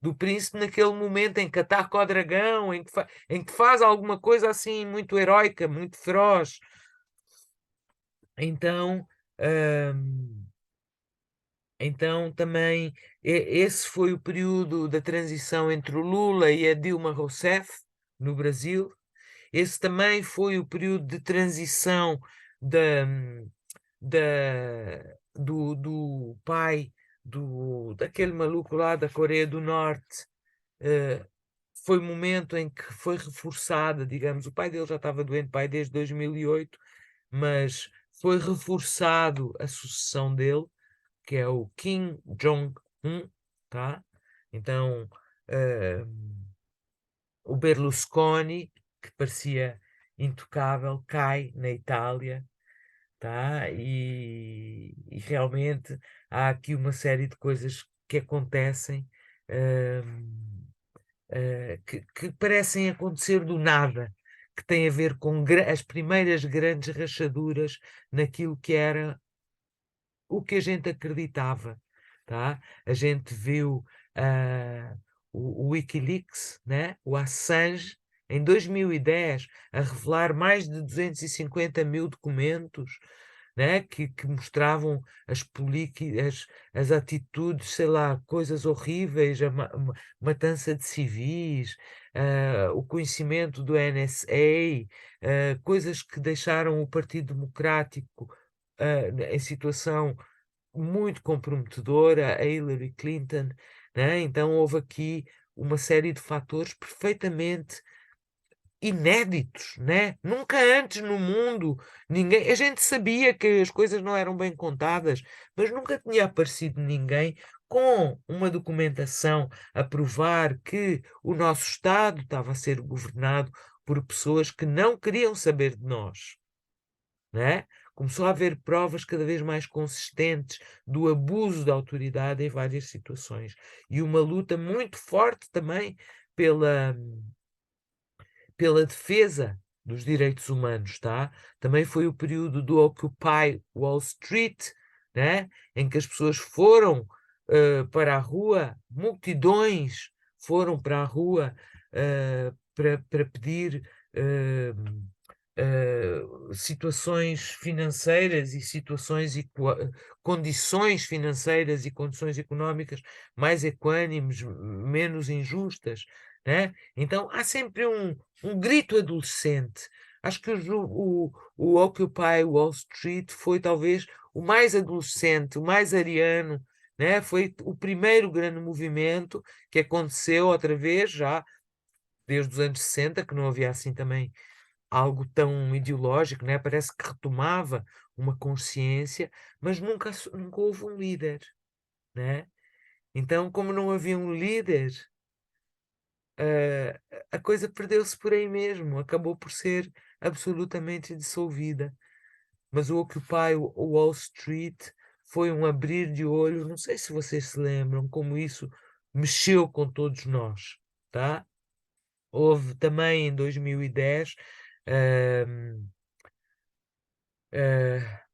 [SPEAKER 1] do príncipe naquele momento em que ataca o dragão, em que faz alguma coisa assim muito heroica, muito feroz. Então, hum, Então também esse foi o período da transição entre o Lula e a Dilma Rousseff no Brasil. Esse também foi o período de transição da, do pai daquele maluco lá da Coreia do Norte. eh, Foi o momento em que foi reforçada, digamos, o pai dele já estava doente, pai desde 2008, mas foi reforçado a sucessão dele, que é o Kim Jong-un, tá? Então, eh, o Berlusconi, que parecia intocável, cai na Itália, tá? E realmente há aqui uma série de coisas que acontecem, que parecem acontecer do nada, que têm a ver com as primeiras grandes rachaduras naquilo que era o que a gente acreditava, tá? A gente viu ah, o Wikileaks, né? O Assange, em 2010, a revelar mais de 250 mil documentos, né? Que mostravam as atitudes, sei lá, coisas horríveis, matança de civis, o conhecimento do NSA, coisas que deixaram o Partido Democrático em situação muito comprometedora, a Hillary Clinton, né? Então houve aqui uma série de fatores perfeitamente inéditos, né? Nunca antes no mundo ninguém, a gente sabia que as coisas não eram bem contadas, mas nunca tinha aparecido ninguém com uma documentação a provar que o nosso Estado estava a ser governado por pessoas que não queriam saber de nós, né? Começou a haver provas cada vez mais consistentes do abuso da autoridade em várias situações e uma luta muito forte também pela, pela defesa dos direitos humanos, tá? Também foi o período do Occupy Wall Street, né? Em que as pessoas foram para a rua, multidões foram para a rua para pedir situações financeiras e condições financeiras e condições económicas mais equânimes, menos injustas, né? Então há sempre um grito adolescente. Acho que o Occupy Wall Street foi talvez o mais adolescente, o mais ariano, né? Foi o primeiro grande movimento que aconteceu outra vez, já desde os anos 60, que não havia assim também algo tão ideológico, né? Parece que retomava uma consciência, mas nunca houve um líder, né? Então, como não havia um líder, eh, a coisa perdeu-se por aí mesmo, acabou por ser absolutamente dissolvida. Mas o Occupy Wall Street foi um abrir de olho, não sei se vocês se lembram como isso mexeu com todos nós, tá? Houve também em 2010 ehm, eh,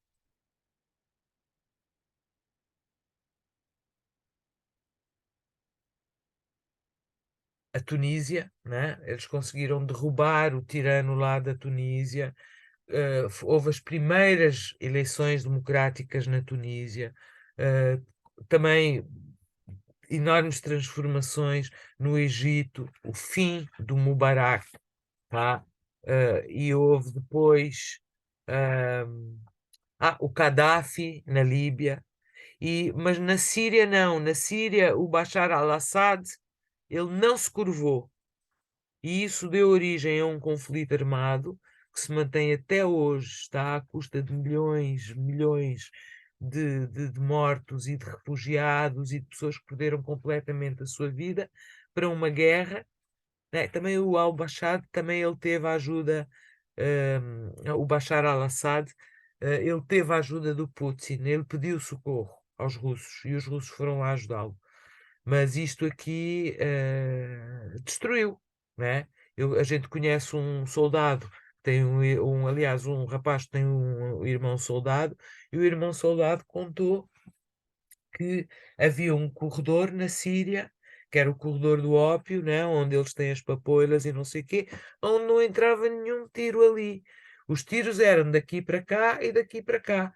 [SPEAKER 1] a Tunísia, né? Eles conseguiram derrubar o tirano lá da Tunísia. Houve as primeiras eleições democráticas na Tunísia. Uh, Também enormes transformações no Egito, o fim do Mubarak, tá? E houve depois o Gaddafi na Líbia. Mas na Síria não, na Síria o Bashar al-Assad ele não se curvou. E isso deu origem a um conflito armado que se mantém até hoje, está à custa de milhões, milhões de mortos e de refugiados e de pessoas que perderam completamente a sua vida para uma guerra, né? Também o al-Bashar, também ele teve a ajuda, o Bashar al-Assad, ele teve a ajuda do Putin, ele pediu socorro aos russos e os russos foram lá ajudá-lo. Mas isto aqui destruiu, né? A gente conhece um soldado, tem aliás, um rapaz que tem um irmão soldado, e o irmão soldado contou que havia um corredor na Síria, que era o corredor do ópio, né? Onde eles têm as papoilas e não sei o quê, onde não entrava nenhum tiro ali. Os tiros eram daqui para cá e daqui para cá.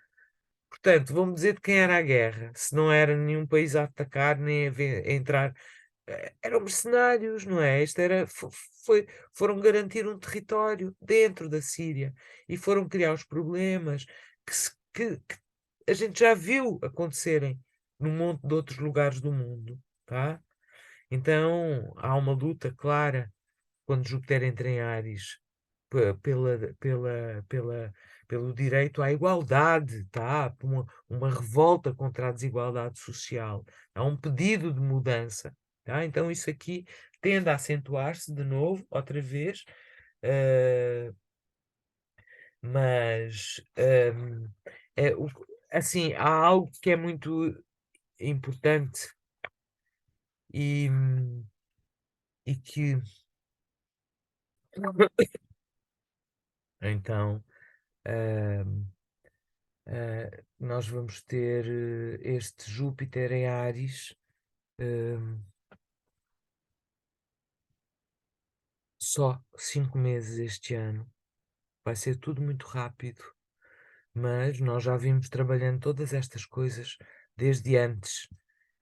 [SPEAKER 1] Portanto, vamos dizer de quem era a guerra, se não era nenhum país a atacar nem a entrar. Eram mercenários, não é? Isto era, foram garantir um território dentro da Síria e foram criar os problemas que a gente já viu acontecerem num monte de outros lugares do mundo, tá? Então há uma luta clara quando Júpiter entra em Áries pelo direito à igualdade, tá? Uma revolta contra a desigualdade social, há um pedido de mudança, tá? Então isso aqui tende a acentuar-se de novo, outra vez, eh, mas é, assim, há algo que é muito importante e, e que então nós vamos ter este Júpiter em Áries só 5 meses este ano. Vai ser tudo muito rápido, mas nós já vimos trabalhando todas estas coisas desde antes.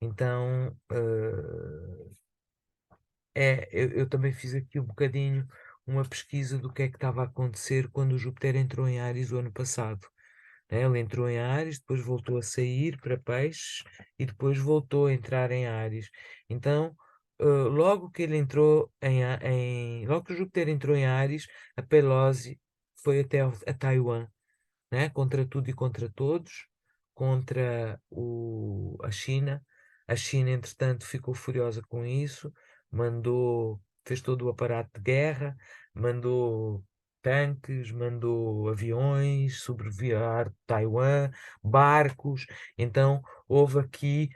[SPEAKER 1] Então, eu também fiz aqui um bocadinho uma pesquisa do que é que estava a acontecer quando o Júpiter entrou em Áries o ano passado, né? Ele entrou em Áries, depois voltou a sair para Peixes e depois voltou a entrar em Áries. Então, logo que ele entrou logo que o Júpiter entrou em Áries, a Pelosi foi até a Taiwan, né? Contra tudo e contra todos, contra a China. A China, entretanto, ficou furiosa com isso, fez todo o aparato de guerra, mandou tanques, mandou aviões sobrevoar Taiwan, barcos. Então, houve aqui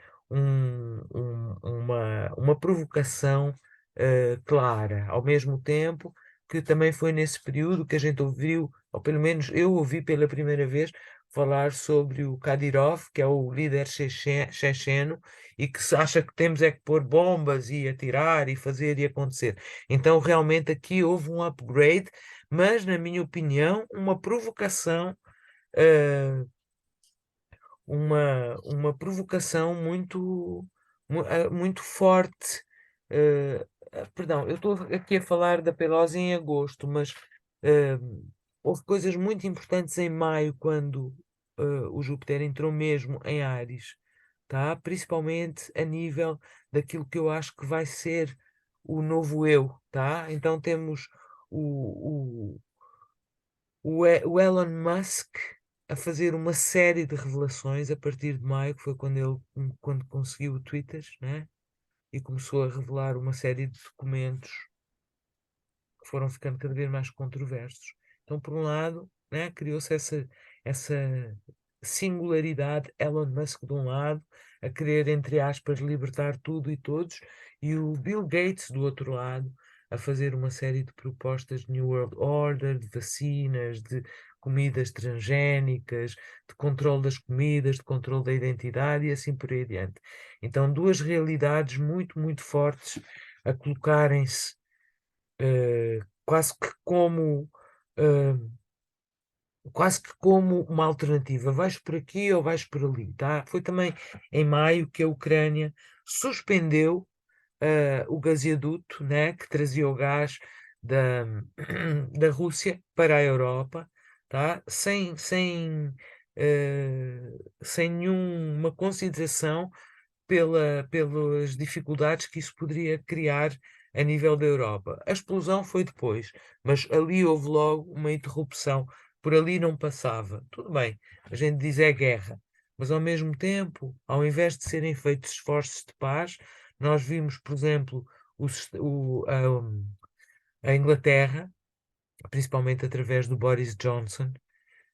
[SPEAKER 1] uma provocação clara, ao mesmo tempo que também foi nesse período que a gente ouviu, ou pelo menos eu ouvi pela primeira vez, falar sobre o Kadyrov, que é o líder checheno, e que se acha que temos é que pôr bombas e atirar e fazer e acontecer. Então, realmente, aqui houve um upgrade, mas, na minha opinião, uma provocação, eh, uma provocação muito forte. Perdão, eu estou aqui a falar da Pelosi em agosto, mas eh, houve coisas muito importantes em maio, quando o Júpiter entrou mesmo em Áries, tá? Principalmente a nível daquilo que eu acho que vai ser o novo eu, tá? Então temos o, o Elon Musk a fazer uma série de revelações a partir de maio, que foi quando conseguiu o Twitter, né? E começou a revelar uma série de documentos que foram ficando cada vez mais controversos. Então, por um lado, né, criou-se essa singularidade, Elon Musk de um lado, a querer, entre aspas, libertar tudo e todos, e o Bill Gates do outro lado, a fazer uma série de propostas de New World Order, de vacinas, de comidas transgénicas, de controle das comidas, de controle da identidade e assim por aí adiante. Então, duas realidades muito, muito fortes a colocarem-se quase que quase que como uma alternativa. Vais por aqui ou vais por ali, tá? Foi também em maio que a Ucrânia suspendeu o gasoduto, né, que trazia o gás da, da Rússia para a Europa, tá? Sem nenhuma consideração pelas dificuldades que isso poderia criar a nível da Europa. A explosão foi depois, mas ali houve logo uma interrupção. Por ali não passava. Tudo bem, a gente diz é guerra, mas ao mesmo tempo, ao invés de serem feitos esforços de paz, nós vimos, por exemplo, a Inglaterra, principalmente através do Boris Johnson,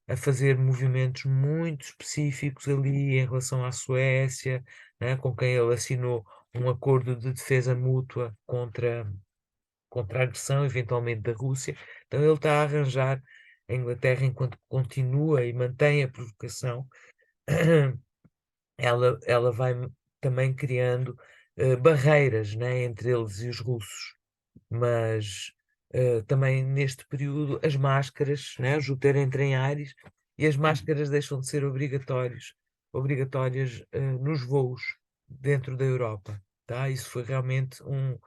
[SPEAKER 1] a fazer movimentos muito específicos ali em relação à Suécia, né, com quem ele assinou um acordo de defesa mútua contra a agressão, eventualmente, da Rússia. Então ele está a arranjar a Inglaterra, enquanto continua e mantém a provocação, ela vai também criando barreiras, né, entre eles e os russos. Mas também neste período as máscaras, né, o Júpiter entra em Áries, e as máscaras deixam de ser obrigatórias nos voos dentro da Europa, tá? Isso foi realmente um-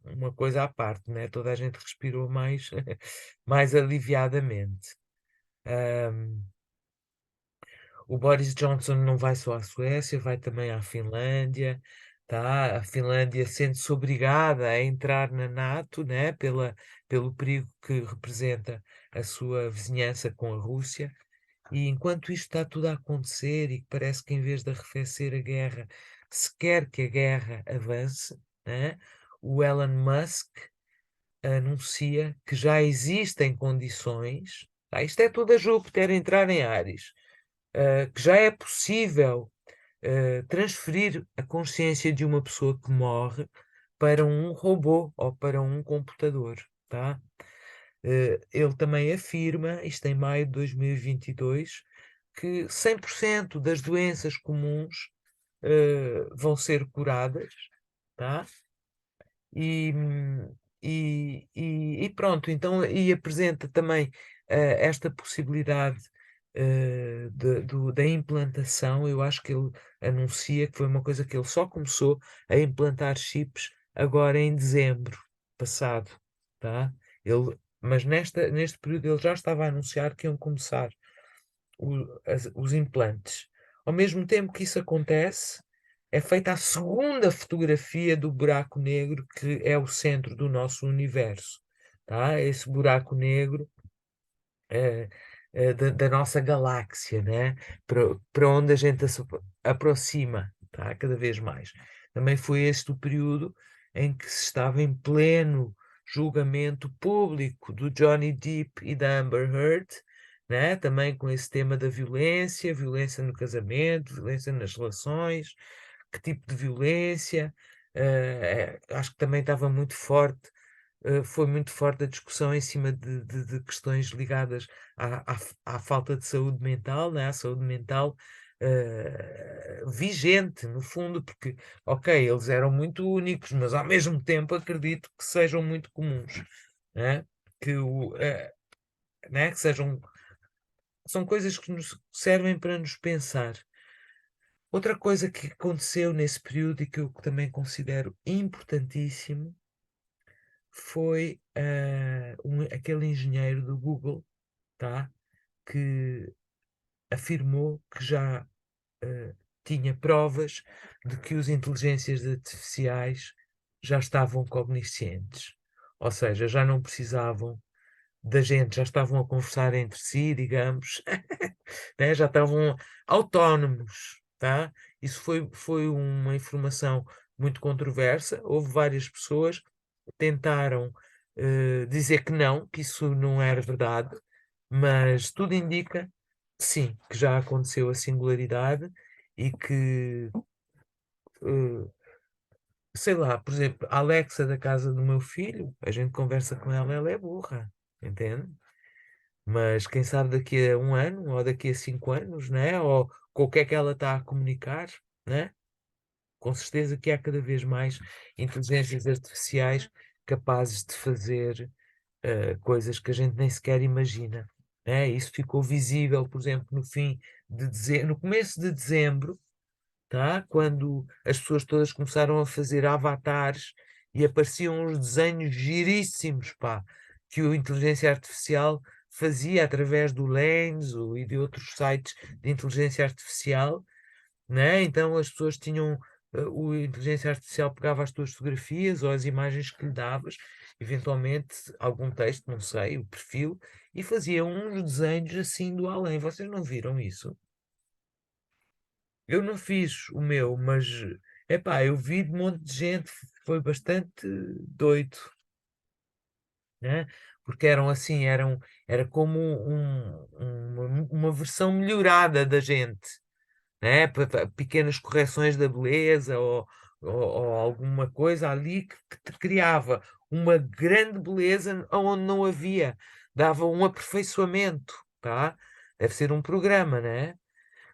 [SPEAKER 1] uma coisa à parte, né? Toda a gente respirou mais, mais aliviadamente. Ahm, o Boris Johnson não vai só à Suécia, vai também à Finlândia, tá? A Finlândia sente-se obrigada a entrar na NATO, né? Pelo perigo que representa a sua vizinhança com a Rússia. E enquanto isto está tudo a acontecer e que parece que em vez de arrefecer a guerra, se quer que a guerra avance, né? O Elon Musk anuncia que já existem condições, tá? Isto é tudo a Júpiter entrar em Áries, que já é possível transferir a consciência de uma pessoa que morre para um robô ou para um computador, tá? Ele também afirma, isto em maio de 2022, que 100% das doenças comuns vão ser curadas, tá? E, e pronto, então, e apresenta também esta possibilidade da implantação. Eu acho que ele anuncia que foi uma coisa que ele só começou a implantar chips agora em dezembro passado, tá? Mas neste período ele já estava a anunciar que iam começar os implantes. Ao mesmo tempo que isso acontece, é feita a segunda fotografia do buraco negro, que é o centro do nosso universo. Tá? Esse buraco negro da nossa galáxia, né? Para onde a gente se aproxima, tá? Cada vez mais. Também foi este o período em que se estava em pleno julgamento público do Johnny Depp e da Amber Heard, né? Também com esse tema da violência, violência no casamento, violência nas relações, que tipo de violência. Acho que também estava muito forte, foi muito forte a discussão em cima de questões ligadas à falta de saúde mental, né? À saúde mental vigente, no fundo, porque, ok, eles eram muito únicos, mas ao mesmo tempo acredito que sejam muito comuns, né? Que, né? Que são coisas que nos servem para nos pensar. Outra coisa que aconteceu nesse período e que eu também considero importantíssimo foi aquele engenheiro do Google, tá? Que afirmou que já tinha provas de que os inteligências artificiais já estavam cognoscentes, ou seja, já não precisavam da gente, já estavam a conversar entre si, digamos, né? Já estavam autónomos, tá? Isso foi uma informação muito controversa. Houve várias pessoas que tentaram dizer que não, que isso não era verdade, mas tudo indica que sim, que já aconteceu a singularidade e que, eh, sei lá, por exemplo, a Alexa da casa do meu filho, a gente conversa com ela, ela é burra, entende? Mas quem sabe daqui a um ano ou daqui a 5 anos, né? Ou com o que é que ela está a comunicar, né? Com certeza que há cada vez mais inteligências artificiais capazes de fazer coisas que a gente nem sequer imagina, né? Isso ficou visível, por exemplo, no fim de dezembro, no começo de dezembro, tá? Quando as pessoas todas começaram a fazer avatares e apareciam uns desenhos giríssimos, pá, que a inteligência artificial fazia através do Lenzo e de outros sites de inteligência artificial, né? Então as pessoas tinham, o inteligência artificial pegava as tuas fotografias ou as imagens que lhe davas, eventualmente algum texto, não sei, o perfil, e fazia uns desenhos assim do além. Vocês não viram isso? Eu não fiz o meu, mas epá, eu vi de um monte de gente, foi bastante doido, né? Porque eram assim, era como uma versão melhorada da gente, né? Pequenas correções da beleza ou alguma coisa ali que te criava uma grande beleza onde não havia, dava um aperfeiçoamento, tá? Deve ser um programa, né?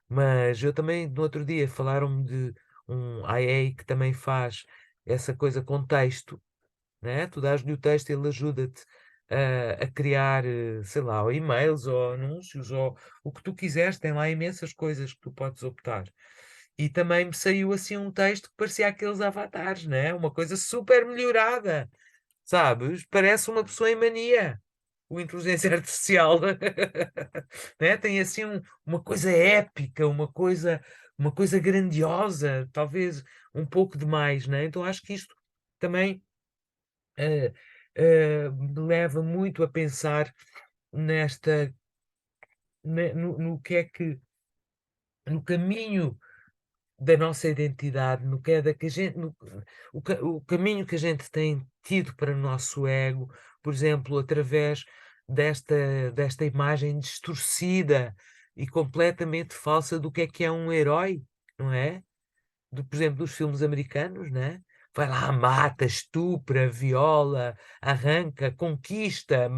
[SPEAKER 1] Mas eu também, no outro dia, falaram-me de um IA que também faz essa coisa com texto, né? Tu dás-lhe o texto, ele ajuda-te. a criar, sei lá, ou e-mails ou anúncios ou o que tu quiseres, tem lá imensas coisas que tu podes optar. E também me saiu assim um texto que parecia aqueles avatares, né? Uma coisa super melhorada, sabes? Parece uma pessoa em mania. O inteligência artificial, né? Tem assim uma coisa épica, uma coisa grandiosa, talvez um pouco demais, né? Então acho que isto também eh, me leva muito a pensar nesta, no que é que, no caminho da nossa identidade, no que é da que a gente, o caminho que a gente tem tido para o nosso ego, por exemplo, através desta imagem distorcida e completamente falsa do que é um herói, não é? Por exemplo, dos filmes americanos, né? Vai lá, mata, estupra, viola, arranca, conquista,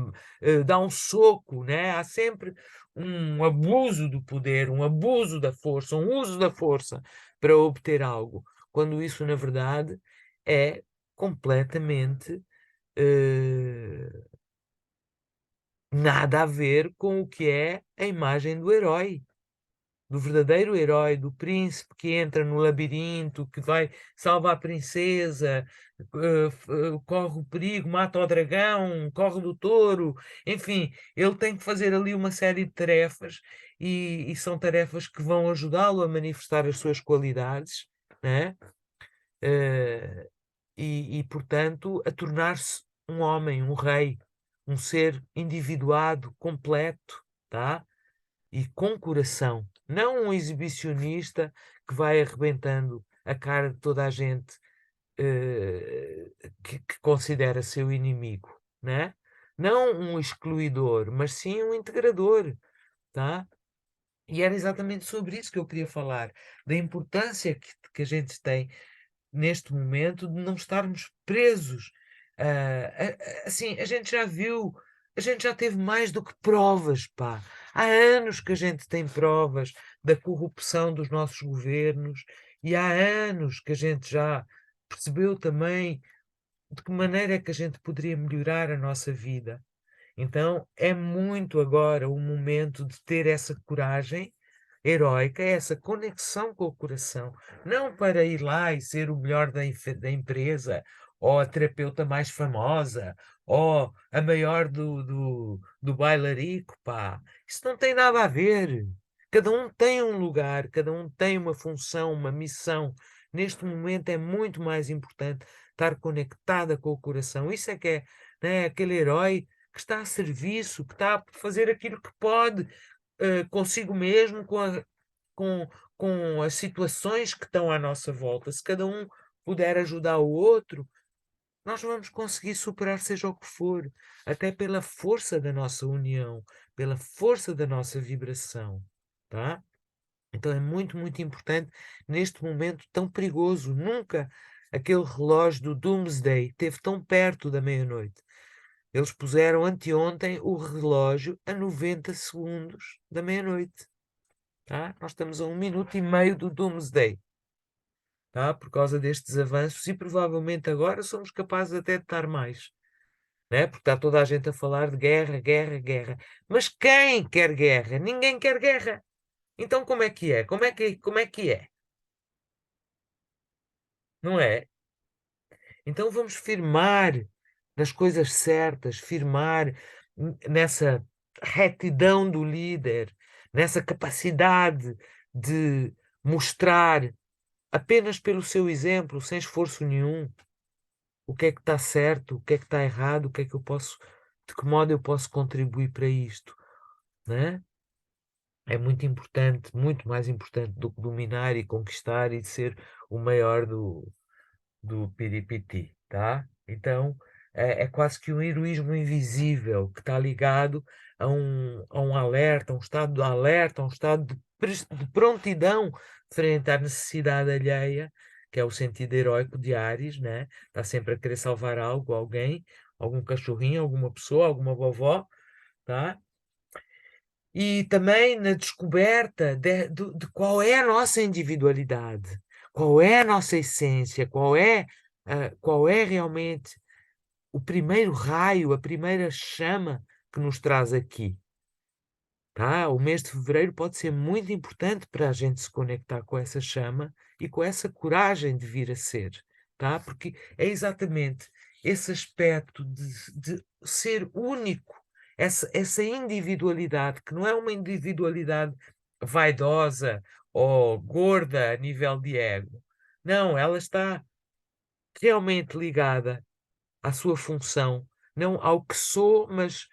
[SPEAKER 1] dá um soco, né? Há sempre um abuso do poder, um abuso da força, um uso da força para obter algo, quando isso, na verdade, é completamente nada a ver com o que é a imagem do herói, do verdadeiro herói, do príncipe que entra no labirinto, que vai salva a princesa, corre o perigo, mata o dragão, corre do touro, enfim, ele tem que fazer ali uma série de tarefas e são tarefas que vão ajudá-lo a manifestar as suas qualidades, né? Eh, portanto, a tornar-se um homem, um rei, um ser individuado, completo, tá? E com coração, não um exibicionista que vai arrebentando a cara de toda a gente que considera seu inimigo, né? Não um excluidor, mas sim um integrador, tá? E era exatamente sobre isso que eu queria falar, da importância que a gente tem neste momento de não estarmos presos. Assim, a gente já viu, a gente já teve mais do que provas, pá. Há anos que a gente tem provas da corrupção dos nossos governos e há anos que a gente já percebeu também de que maneira é que a gente poderia melhorar a nossa vida. Então é muito agora o momento de ter essa coragem heróica, essa conexão com o coração, não para ir lá e ser o melhor da empresa, ou a terapeuta mais famosa, ou a maior do bailarico, pá. Isso não tem nada a ver. Cada um tem um lugar, cada um tem uma função, uma missão. Neste momento é muito mais importante estar conectada com o coração. Isso é que é, né, aquele herói que está a serviço, que está a fazer aquilo que pode, consigo mesmo, com, com as situações que estão à nossa volta. Se cada um puder ajudar o outro, nós vamos conseguir superar seja o que for, até pela força da nossa união, pela força da nossa vibração, tá? Então é muito, muito importante neste momento tão perigoso. Nunca aquele relógio do Doomsday esteve tão perto da meia-noite. Eles puseram anteontem o relógio a 90 segundos da meia-noite. Tá? Nós estamos a 1 minuto e meio do Doomsday, tá? Por causa destes avanços, e provavelmente agora somos capazes até de estar mais. Né? Porque está toda a gente a falar de guerra, guerra, guerra. Mas quem quer guerra? Ninguém quer guerra. Então como é que é? Como é que é? Não é? Então vamos firmar nas coisas certas, firmar nessa retidão do líder, nessa capacidade de mostrar apenas pelo seu exemplo, sem esforço nenhum, o que é que está certo, o que é que está errado, o que é que eu posso, de que modo eu posso contribuir para isto, né? É muito importante, muito mais importante do que dominar e conquistar e ser o maior do piripiti, tá? Então, é quase que um heroísmo invisível que está ligado a um alerta, a um estado de alerta, a um estado de prontidão frente à necessidade alheia, que é o sentido heróico de Ares, né? Está sempre a querer salvar algo, alguém, algum cachorrinho, alguma pessoa, alguma vovó, tá? E também na descoberta de qual é a nossa individualidade, qual é a nossa essência, qual é realmente o primeiro raio, a primeira chama que nos traz aqui. Tá? O mês de fevereiro pode ser muito importante para a gente se conectar com essa chama e com essa coragem de vir a ser, tá? Porque é exatamente esse aspecto de ser único, essa individualidade, que não é uma individualidade vaidosa ou gorda a nível de ego. Não, ela está realmente ligada à sua função, não ao que sou, mas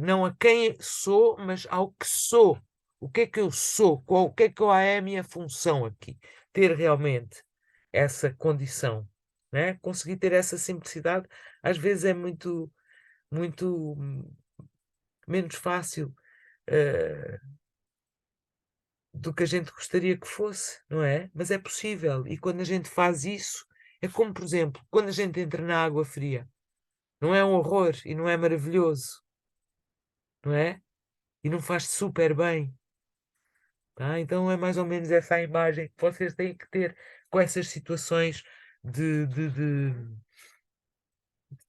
[SPEAKER 1] não a quem sou, mas ao que sou. O que é que eu sou? O que é a minha função aqui? Ter realmente essa condição, né? Conseguir ter essa simplicidade, às vezes é muito menos fácil, eh, do que a gente gostaria que fosse, não é? Mas é possível. E quando a gente faz isso, é como, por exemplo, quando a gente entra na água fria, não é um horror e não é maravilhoso, não é? E não faz super bem. Tá? Então é mais ou menos essa a imagem que vocês têm que ter com essas situações de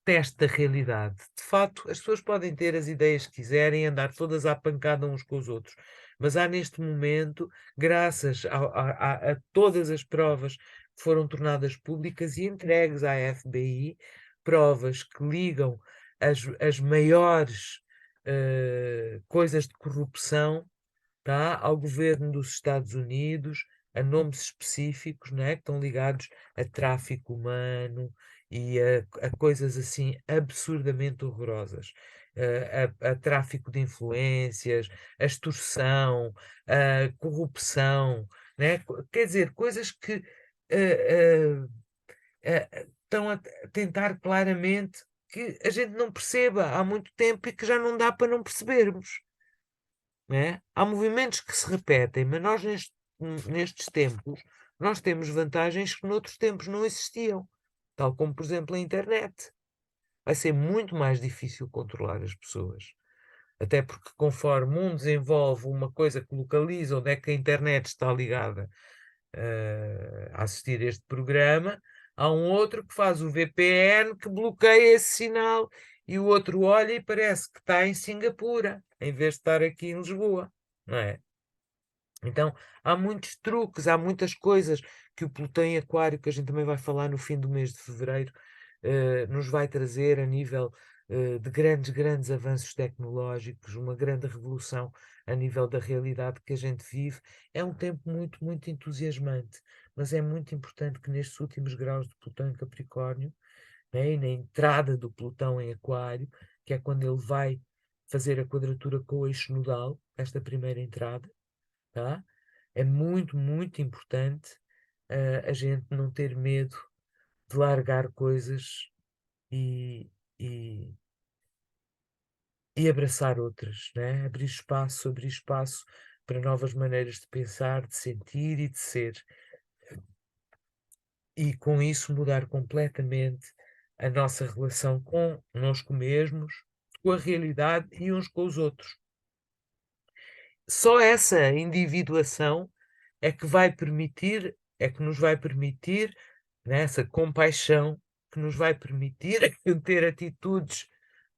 [SPEAKER 1] teste da realidade. De facto, as pessoas podem ter as ideias que quiserem, andar todas à pancada uns com os outros, mas há neste momento, graças a todas as provas que foram tornadas públicas e entregues à FBI, provas que ligam as maiores coisas de corrupção, tá? Ao governo dos Estados Unidos, a nomes específicos, né? Que estão ligados a tráfico humano e a coisas assim absurdamente horrorosas. A tráfico de influências, a extorsão, a corrupção, né? Quer dizer, coisas que estão a tentar claramente que a gente não perceba há muito tempo e que já não dá para não percebermos, né? Há movimentos que se repetem, mas nós nestes tempos nós temos vantagens que noutros tempos não existiam, tal como, por exemplo, a internet. Vai ser muito mais difícil controlar as pessoas. Até porque conforme um desenvolve uma coisa que localiza onde é que a internet está ligada, a assistir este programa, há um outro que faz o VPN que bloqueia esse sinal e o outro olha e parece que está em Singapura, em vez de estar aqui em Lisboa, não é? Então, há muitos truques, há muitas coisas que o Plutão em Aquário, que a gente também vai falar no fim do mês de fevereiro, nos vai trazer a nível de grandes avanços tecnológicos, uma grande revolução a nível da realidade que a gente vive. É um tempo muito entusiasmante, mas é muito importante que nestes últimos graus de Plutão em Capricórnio, né, e na entrada do Plutão em Aquário, que é quando ele vai fazer a quadratura com o eixo nodal, esta primeira entrada, tá? É muito importante a gente não ter medo de largar coisas e, e, e abraçar outras, né? Abrir espaço para novas maneiras de pensar, de sentir e de ser. E com isso mudar completamente a nossa relação com nós mesmos, com a realidade e uns com os outros. Só essa individuação é que nos vai permitir, né, essa compaixão que nos vai permitir ter atitudes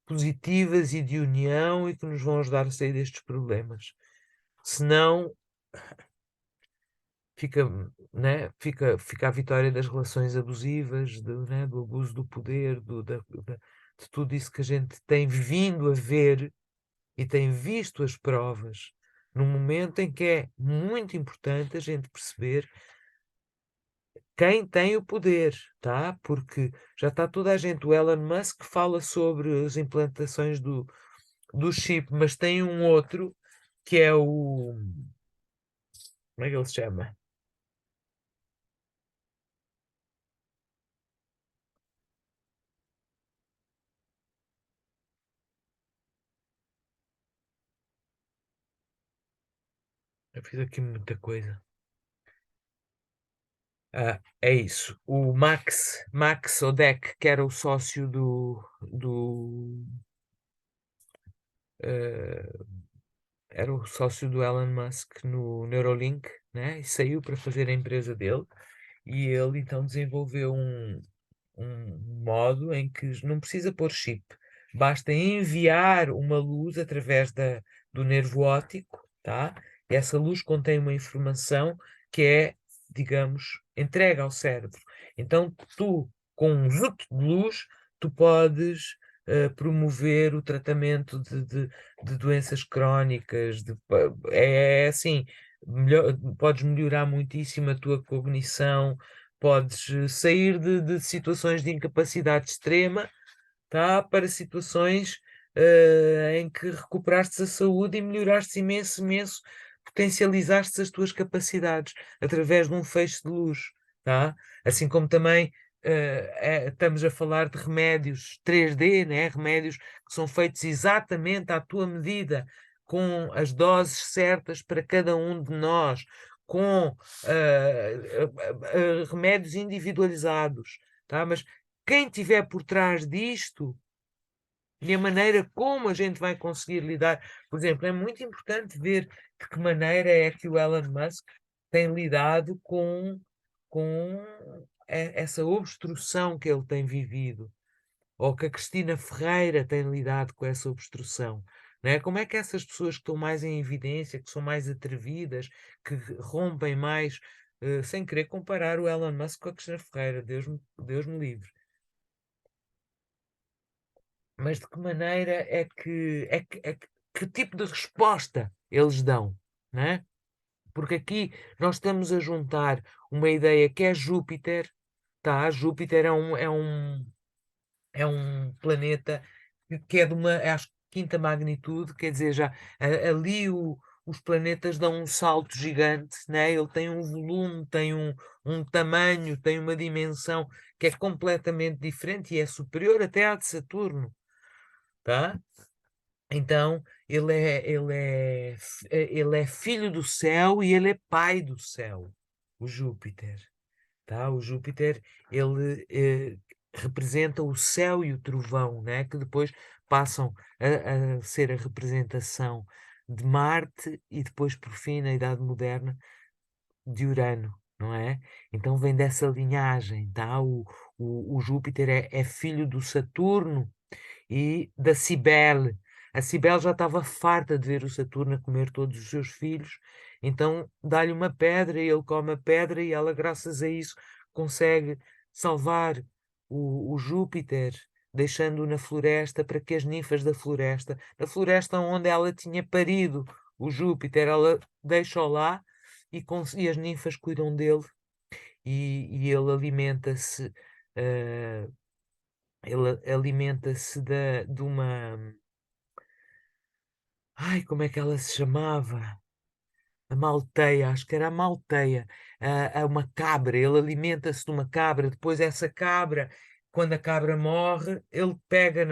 [SPEAKER 1] positivas e de união e que nos vão ajudar a sair destes problemas. Senão fica, fica a vitória das relações abusivas, né, do abuso do poder, de tudo isso que a gente tem vindo a ver e tem visto as provas, num momento em que é muito importante a gente perceber quem tem o poder, tá? Porque já está toda a gente, o Elon Musk fala sobre as implantações do chip, mas tem um outro que é o. Como é que ele se chama? Eu fiz aqui muita coisa. É isso. O Max Odek, que era o sócio eh, era o sócio do Elon Musk no Neuralink, né? E saiu para fazer a empresa dele. E ele então desenvolveu um modo em que não precisa pôr chip, basta enviar uma luz através do nervo óptico, tá? E essa luz contém uma informação que é, digamos, entregue ao cérebro. Então, tu, com um zuto de luz, tu podes promover o tratamento de doenças crónicas, é assim, podes melhorar muitíssimo a tua cognição, podes sair de situações de incapacidade extrema, tá? Para situações em que recuperaste a saúde e melhoraste imenso, imenso, potencializaste as tuas capacidades através de um feixe de luz, tá? Assim como também estamos a falar de remédios 3D, né? Remédios que são feitos exatamente à tua medida, com as doses certas para cada um de nós, com remédios individualizados, tá? Mas quem tiver por trás disto e a maneira como a gente vai conseguir lidar, por exemplo, é muito importante ver de que maneira é que o Elon Musk tem lidado com essa obstrução que ele tem vivido, ou que a Cristina Ferreira tem lidado com essa obstrução. Não é? Como é que essas pessoas que estão mais em evidência, que são mais atrevidas, que rompem mais, sem querer comparar o Elon Musk com a Cristina Ferreira, Deus me livre. Mas de que maneira que tipo de resposta eles dão, né? Porque aqui nós estamos a juntar uma ideia que é Júpiter, tá? Júpiter é um planeta que é de uma, acho, quinta magnitude, quer dizer, já ali os planetas dão um salto gigante, né? Ele tem um volume, tem um tamanho, tem uma dimensão que é completamente diferente e é superior até à de Saturno, tá? Então, ele é filho do céu e ele é pai do céu, o Júpiter, tá? O Júpiter, ele representa o céu e o trovão, né? Que depois passam a ser a representação de Marte e depois, por fim, na Idade Moderna, de Urano, não é? Então vem dessa linhagem, tá? O Júpiter é filho do Saturno e da Cibele. A Cibele já estava farta de ver o Saturno a comer todos os seus filhos, então dá-lhe uma pedra e ele come a pedra e ela, graças a isso, consegue salvar o Júpiter, deixando-o na floresta para que as ninfas da floresta onde ela tinha parido o Júpiter, ela deixa-o lá e as ninfas cuidam dele e ele alimenta-se. eh, ele alimenta-se de uma. Ai, como é que ela se chamava? A Malteia, acho que era a Malteia. Uma cabra, ele alimenta-se de uma cabra. Depois, essa cabra, quando a cabra morre, ele pega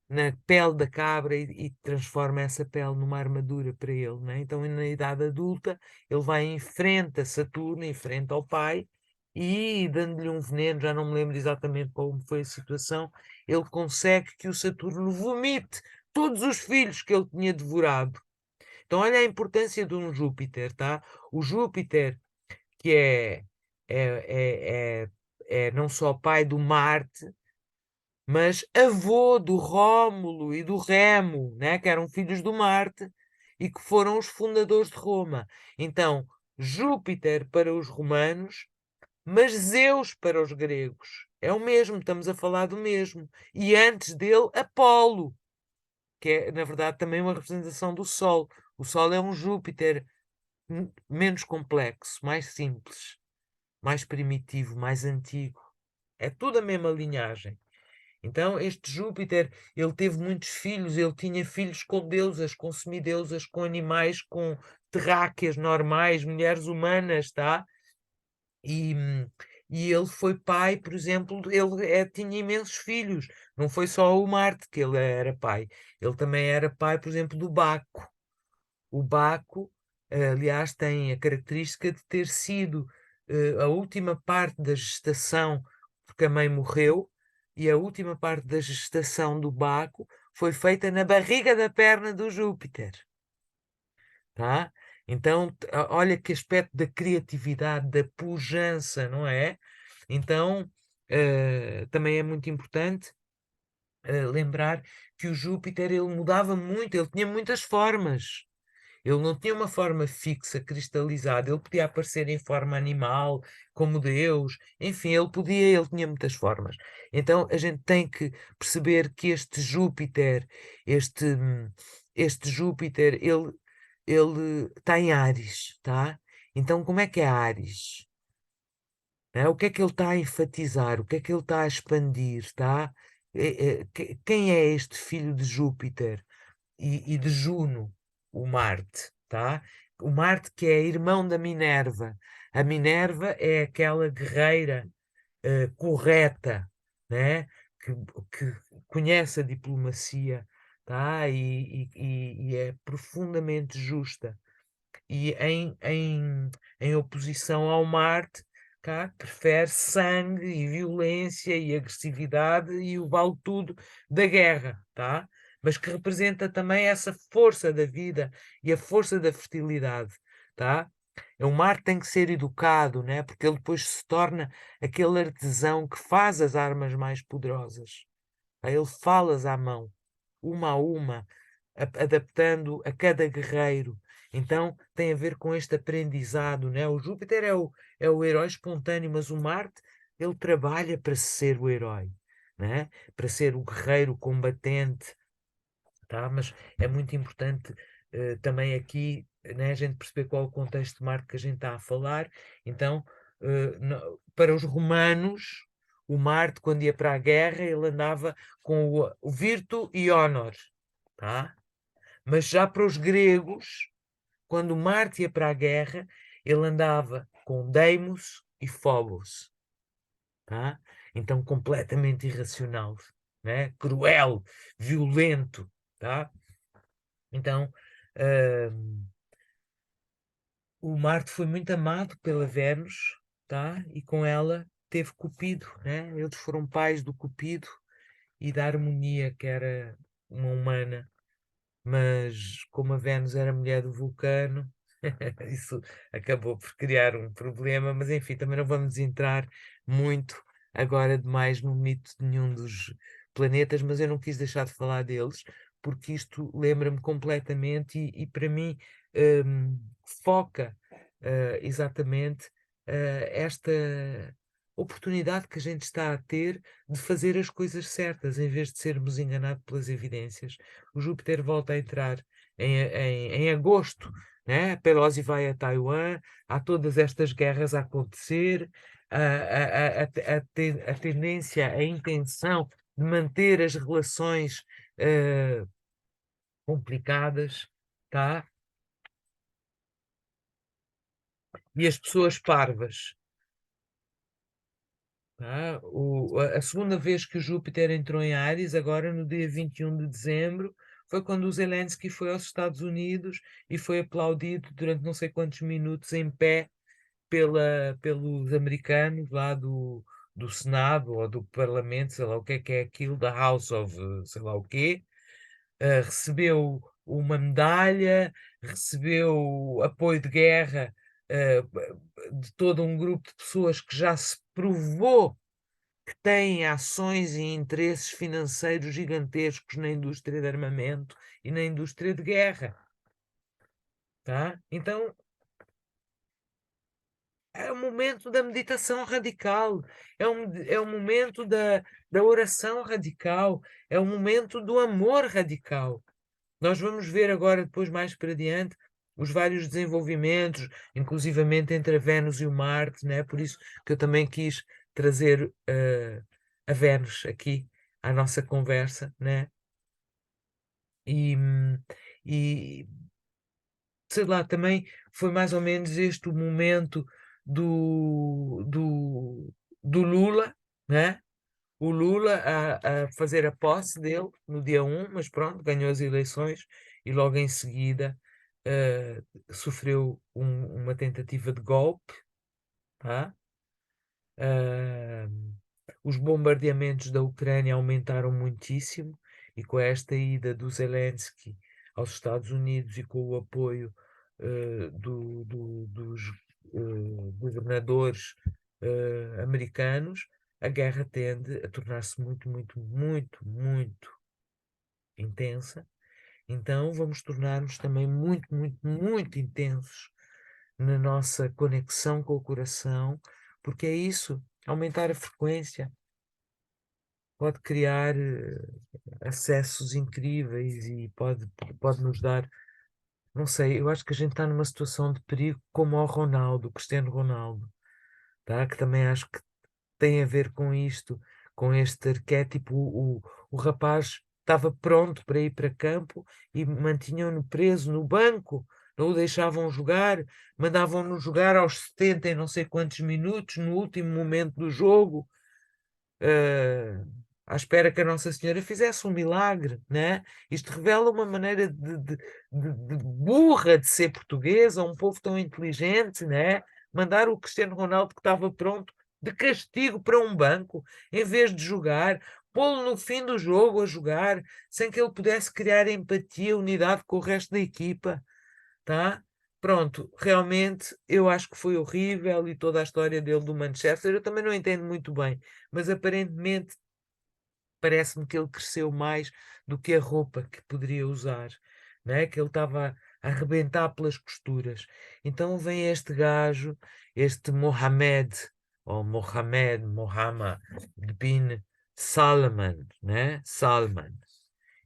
[SPEAKER 1] na pele da cabra e transforma essa pele numa armadura para ele, né? Então, na idade adulta, ele vai em frente a Saturno, em frente ao pai, e dando-lhe um veneno, já não me lembro exatamente como foi a situação, ele consegue que o Saturno vomite todos os filhos que ele tinha devorado. Então, olha a importância de um Júpiter, tá? O Júpiter, que é, é, é não só pai do Marte, mas avô do Rómulo e do Remo, né? Que eram filhos do Marte e que foram os fundadores de Roma. Então, Júpiter para os romanos, mas Zeus para os gregos. É o mesmo, estamos a falar do mesmo. E antes dele, Apolo, que é, na verdade, também uma representação do Sol. O Sol é um Júpiter menos complexo, mais simples, mais primitivo, mais antigo. É tudo a mesma linhagem. Então, este Júpiter, ele teve muitos filhos, ele tinha filhos com deusas, com semideusas, com animais, com terráqueas normais, mulheres humanas, tá? E, e ele foi pai, por exemplo, ele tinha imensos filhos. Não foi só o Marte que ele era pai. Ele também era pai, por exemplo, do Baco. O Baco, aliás, tem a característica de ter sido a última parte da gestação, porque a mãe morreu, e a última parte da gestação do Baco foi feita na barriga da perna do Júpiter, tá? Então, olha que aspecto da criatividade, da pujança, não é? Então, também é muito importante lembrar que o Júpiter ele mudava muito, ele tinha muitas formas. Ele não tinha uma forma fixa, cristalizada. Ele podia aparecer em forma animal, como Deus. Enfim, ele tinha muitas formas. Então a gente tem que perceber que este, este Júpiter, ele está em Áries, tá? Então como é que é Áries? O que é que ele está a enfatizar? O que é que ele está a expandir? Tá? Quem é este filho de Júpiter e de Juno? O Marte, tá? O Marte que é irmão da Minerva. A Minerva é aquela guerreira correta, né? Que, que conhece a diplomacia, tá? E é profundamente justa e em oposição ao Marte, cá, prefere sangue e violência e agressividade e o vale tudo da guerra, tá? Mas que representa também essa força da vida e a força da fertilidade, tá? O Marte tem que ser educado, né? Porque ele depois se torna aquele artesão que faz as armas mais poderosas. Tá? Ele fala-as à mão, uma a uma, adaptando a cada guerreiro. Então tem a ver com este aprendizado, né? O Júpiter é o herói espontâneo, mas o Marte ele trabalha para ser o herói, né? Para ser o guerreiro combatente, tá? Mas é muito importante também aqui, né, a gente perceber qual é o contexto de Marte que a gente está a falar. Então, para os romanos, o Marte, quando ia para a guerra, ele andava com o Virtu e Honor, tá? Mas já para os gregos, quando Marte ia para a guerra, ele andava com Deimos e Phobos, tá? Então completamente irracional, né? Cruel, violento, tá? Então o Marte foi muito amado pela Vênus, tá? E com ela teve Cupido, né? Eles foram pais do Cupido e da Harmonia, que era uma humana, mas como a Vênus era mulher do Vulcano, isso acabou por criar um problema, mas enfim, também não vamos entrar muito agora demais no mito de nenhum dos planetas, mas eu não quis deixar de falar deles, porque isto lembra-me completamente e para mim foca exatamente esta oportunidade que a gente está a ter de fazer as coisas certas, em vez de sermos enganados pelas evidências. O Júpiter volta a entrar em agosto, né? Pelosi vai a Taiwan, há todas estas guerras a acontecer, a tendência, a intenção de manter as relações complicadas, tá? E as pessoas parvas. Tá? A segunda vez que o Júpiter entrou em Áries, agora no dia 21 de dezembro, foi quando o Zelensky foi aos Estados Unidos e foi aplaudido durante não sei quantos minutos em pé pelos americanos lá do Senado ou do Parlamento, sei lá o que é aquilo, da House of sei lá o quê, recebeu uma medalha, recebeu apoio de guerra de todo um grupo de pessoas que já se provou que têm ações e interesses financeiros gigantescos na indústria de armamento e na indústria de guerra. Tá? Então, é o momento da meditação radical, é o momento da oração radical, é o momento do amor radical. Nós vamos ver agora, depois mais para diante, os vários desenvolvimentos, inclusivamente entre a Vênus e o Marte, né? Por isso que eu também quis trazer a Vênus aqui à nossa conversa, né? E, e sei lá, também foi mais ou menos este o momento do Lula, né? O Lula a fazer a posse dele no dia 1, mas pronto, ganhou as eleições e logo em seguida sofreu uma tentativa de golpe, tá? Ah, os bombardeamentos da Ucrânia aumentaram muitíssimo e com esta ida do Zelensky aos Estados Unidos e com o apoio dos governadores americanos, a guerra tende a tornar-se muito, muito, muito, muito intensa. Então vamos tornar-nos também muito, muito, muito intensos na nossa conexão com o coração, porque é isso, aumentar a frequência pode criar acessos incríveis e pode nos dar, não sei, eu acho que a gente está numa situação de perigo como o Ronaldo, o Cristiano Ronaldo, tá? Que também acho que tem a ver com isto, com este arquétipo. O rapaz estava pronto para ir para campo e mantinham-no preso no banco, não o deixavam jogar, mandavam-no jogar aos 70 e não sei quantos minutos, no último momento do jogo, eh, à espera que a Nossa Senhora fizesse um milagre, né? Isto revela uma maneira de burra de ser portuguesa, um povo tão inteligente, né? Mandar o Cristiano Ronaldo, que estava pronto, de castigo para um banco, em vez de jogar, pô-lo no fim do jogo a jogar, sem que ele pudesse criar empatia, unidade com o resto da equipa, tá? Pronto, realmente eu acho que foi horrível e toda a história dele do Manchester eu também não entendo muito bem, mas aparentemente parece-me que ele cresceu mais do que a roupa que poderia usar, né? Que ele estava a arrebentar pelas costuras. Então vem este gajo, este Mohammed, ou Mohammed bin Salman, né? Salman,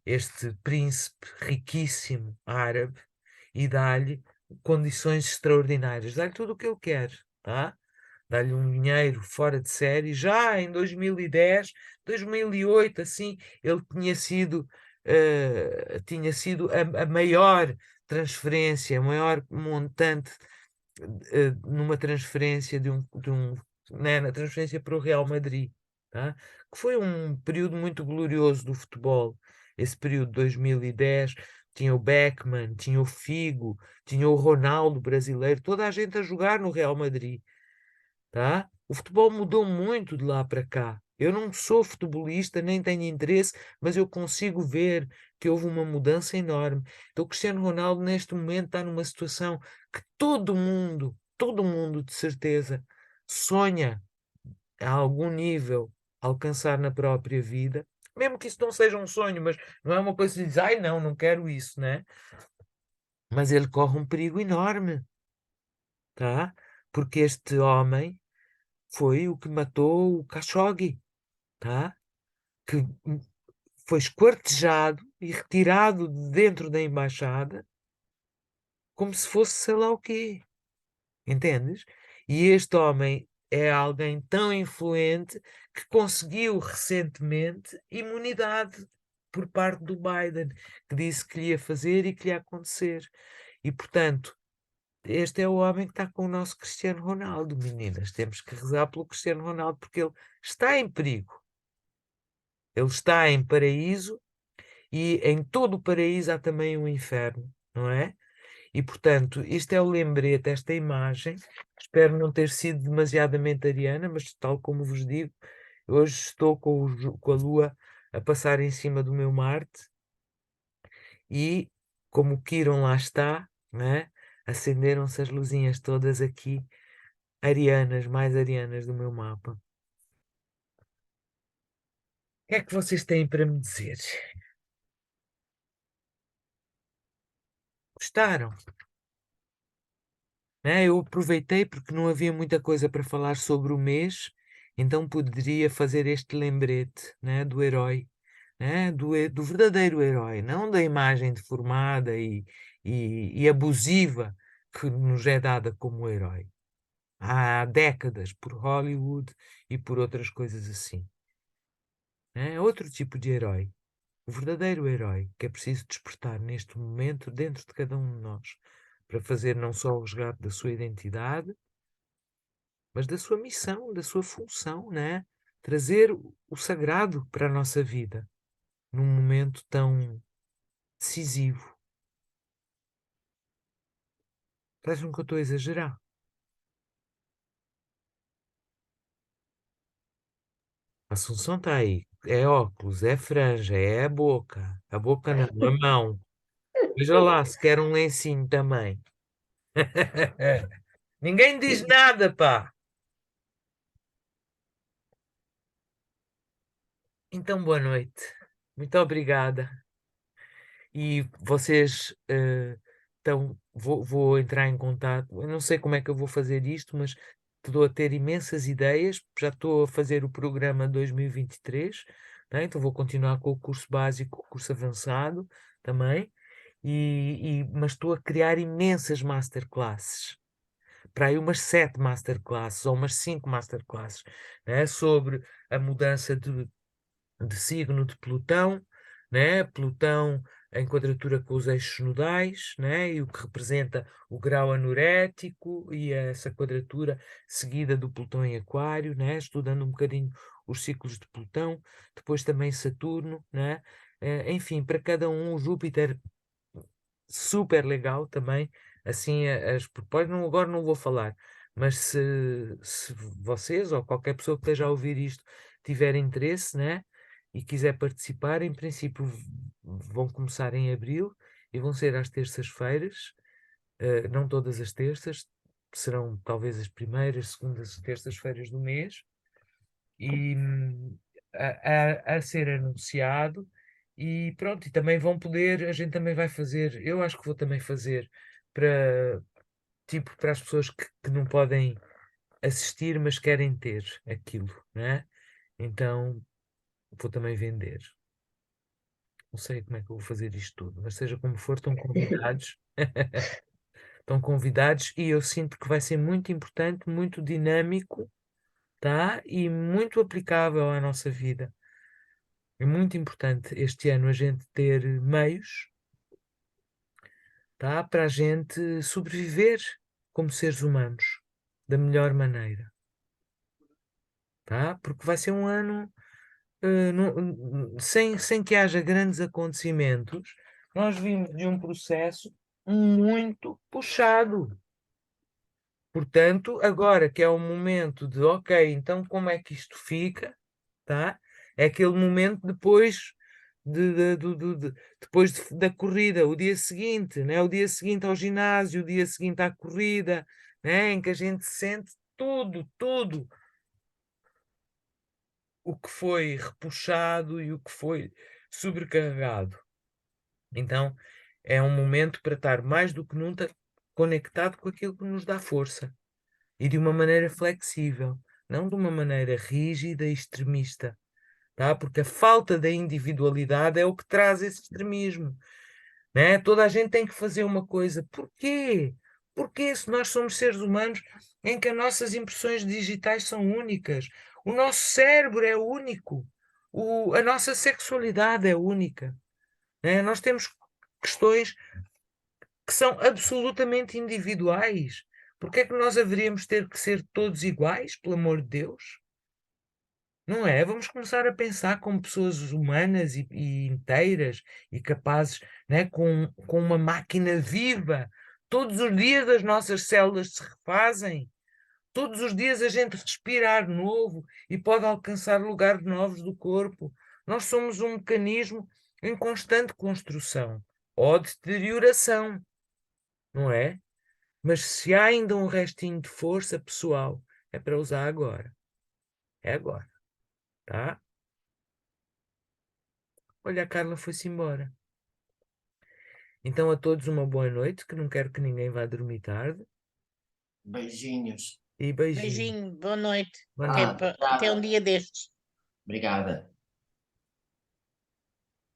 [SPEAKER 1] este príncipe riquíssimo árabe, e dá-lhe condições extraordinárias, dá-lhe tudo o que ele quer, tá? Dá-lhe um dinheiro fora de série. Já em 2010, 2008, assim, ele tinha sido a maior transferência, a maior montante numa transferência né, na transferência para o Real Madrid, tá? Que foi um período muito glorioso do futebol. Esse período de 2010 tinha o Beckman, tinha o Figo, tinha o Ronaldo brasileiro, toda a gente a jogar no Real Madrid, tá? O futebol mudou muito de lá para cá. Eu não sou futebolista, nem tenho interesse, mas eu consigo ver que houve uma mudança enorme. Então, o Cristiano Ronaldo, neste momento, está numa situação que todo mundo, de certeza, sonha a algum nível alcançar na própria vida. Mesmo que isso não seja um sonho, mas não é uma coisa que diz, ai não, não quero isso, né? Mas ele corre um perigo enorme, tá? Porque este homem foi o que matou o Khashoggi, tá? Que foi esquartejado e retirado de dentro da embaixada como se fosse sei lá o quê, entendes? E este homem é alguém tão influente que conseguiu recentemente imunidade por parte do Biden, que disse que lhe ia fazer e que lhe ia acontecer. E, portanto, este é o homem que está com o nosso Cristiano Ronaldo, meninas. Temos que rezar pelo Cristiano Ronaldo porque ele está em perigo. Ele está em paraíso e em todo o paraíso há também um inferno, não é? E, portanto, isto é o lembrete, esta imagem. Espero não ter sido demasiadamente ariana, mas tal como vos digo, hoje estou com a Lua a passar em cima do meu Marte e, como o Quirón lá está, né? Acenderam-se as luzinhas todas aqui, arianas, mais arianas do meu mapa. O que é que vocês têm para me dizer? Gostaram? Né? Eu aproveitei porque não havia muita coisa para falar sobre o mês, então poderia fazer este lembrete, né, do herói, né, do verdadeiro herói, não da imagem deformada e abusiva que nos é dada como herói. Há décadas por Hollywood e por outras coisas assim. Né? Outro tipo de herói, o verdadeiro herói, que é preciso despertar neste momento dentro de cada um de nós, para fazer não só o resgate da sua identidade, mas da sua missão, da sua função, né? Trazer o sagrado para a nossa vida num momento tão decisivo. Parece-me que eu estou a exagerar. A Assunção está aí. É óculos, é franja, é a boca. A boca não, a mão. Veja lá se quer um lencinho também. Ninguém diz nada, pá. Então, boa noite. Muito obrigada. E vocês vou entrar em contato. Eu não sei como é que eu vou fazer isto, mas estou a ter imensas ideias. Já estou a fazer o programa 2023, né? Então vou continuar com o curso básico, o curso avançado também. Mas estou a criar imensas masterclasses. Para aí umas 7 masterclasses ou umas 5 masterclasses, né? Sobre a mudança de signo de Plutão, né? Plutão em quadratura com os eixos nodais, né? E o que representa o grau anurético e essa quadratura seguida do Plutão em Aquário, né? Estudando um bocadinho os ciclos de Plutão, depois também Saturno, né? Enfim, para cada um, o Júpiter super legal também, assim, as propostas, agora não vou falar, mas se vocês ou qualquer pessoa que esteja a ouvir isto tiver interesse, né, e quiser participar, em princípio vão começar em abril e vão ser às terças-feiras, não todas as terças, serão talvez as primeiras, segundas, terças-feiras do mês, e a ser anunciado. E pronto, e também vão poder, a gente também vai fazer, eu acho que vou também fazer para, tipo, para as pessoas que não podem assistir, mas querem ter aquilo, né? Então vou também vender. Não sei como é que eu vou fazer isto tudo, mas seja como for, estão convidados. Estão convidados e eu sinto que vai ser muito importante, muito dinâmico, tá? E muito aplicável à nossa vida. É muito importante este ano a gente ter meios, tá? Para a gente sobreviver como seres humanos da melhor maneira, tá? Porque vai ser um ano sem que haja grandes acontecimentos. Nós vimos de um processo muito puxado. Portanto, agora que é o momento de, ok, então como é que isto fica, tá? É aquele momento depois depois da corrida, o dia seguinte, né? O dia seguinte ao ginásio, o dia seguinte à corrida, né? Em que a gente sente tudo o que foi repuxado e o que foi sobrecarregado. Então, é um momento para estar mais do que nunca conectado com aquilo que nos dá força e de uma maneira flexível, não de uma maneira rígida e extremista, tá? Porque a falta da individualidade é o que traz esse extremismo, né? Toda a gente tem que fazer uma coisa. Porquê? Porquê se nós somos seres humanos em que as nossas impressões digitais são únicas? O nosso cérebro é único. A nossa sexualidade é única, né? Nós temos questões que são absolutamente individuais. Porque é que nós haveríamos ter que ser todos iguais, pelo amor de Deus? Não é? Vamos começar a pensar como pessoas humanas e inteiras e capazes, né? Com uma máquina viva. Todos os dias as nossas células se refazem. Todos os dias a gente respira ar novo e pode alcançar lugares novos do corpo. Nós somos um mecanismo em constante construção ou deterioração, não é? Mas se há ainda um restinho de força pessoal, é para usar agora. É agora, tá? Olha, a Carla foi-se embora. Então a todos uma boa noite, que não quero que ninguém vá dormir tarde.
[SPEAKER 3] Beijinhos.
[SPEAKER 1] E beijinho.
[SPEAKER 2] Beijinho, boa noite.
[SPEAKER 1] Boa
[SPEAKER 2] Até,
[SPEAKER 1] noite.
[SPEAKER 2] até um dia destes.
[SPEAKER 3] Obrigada.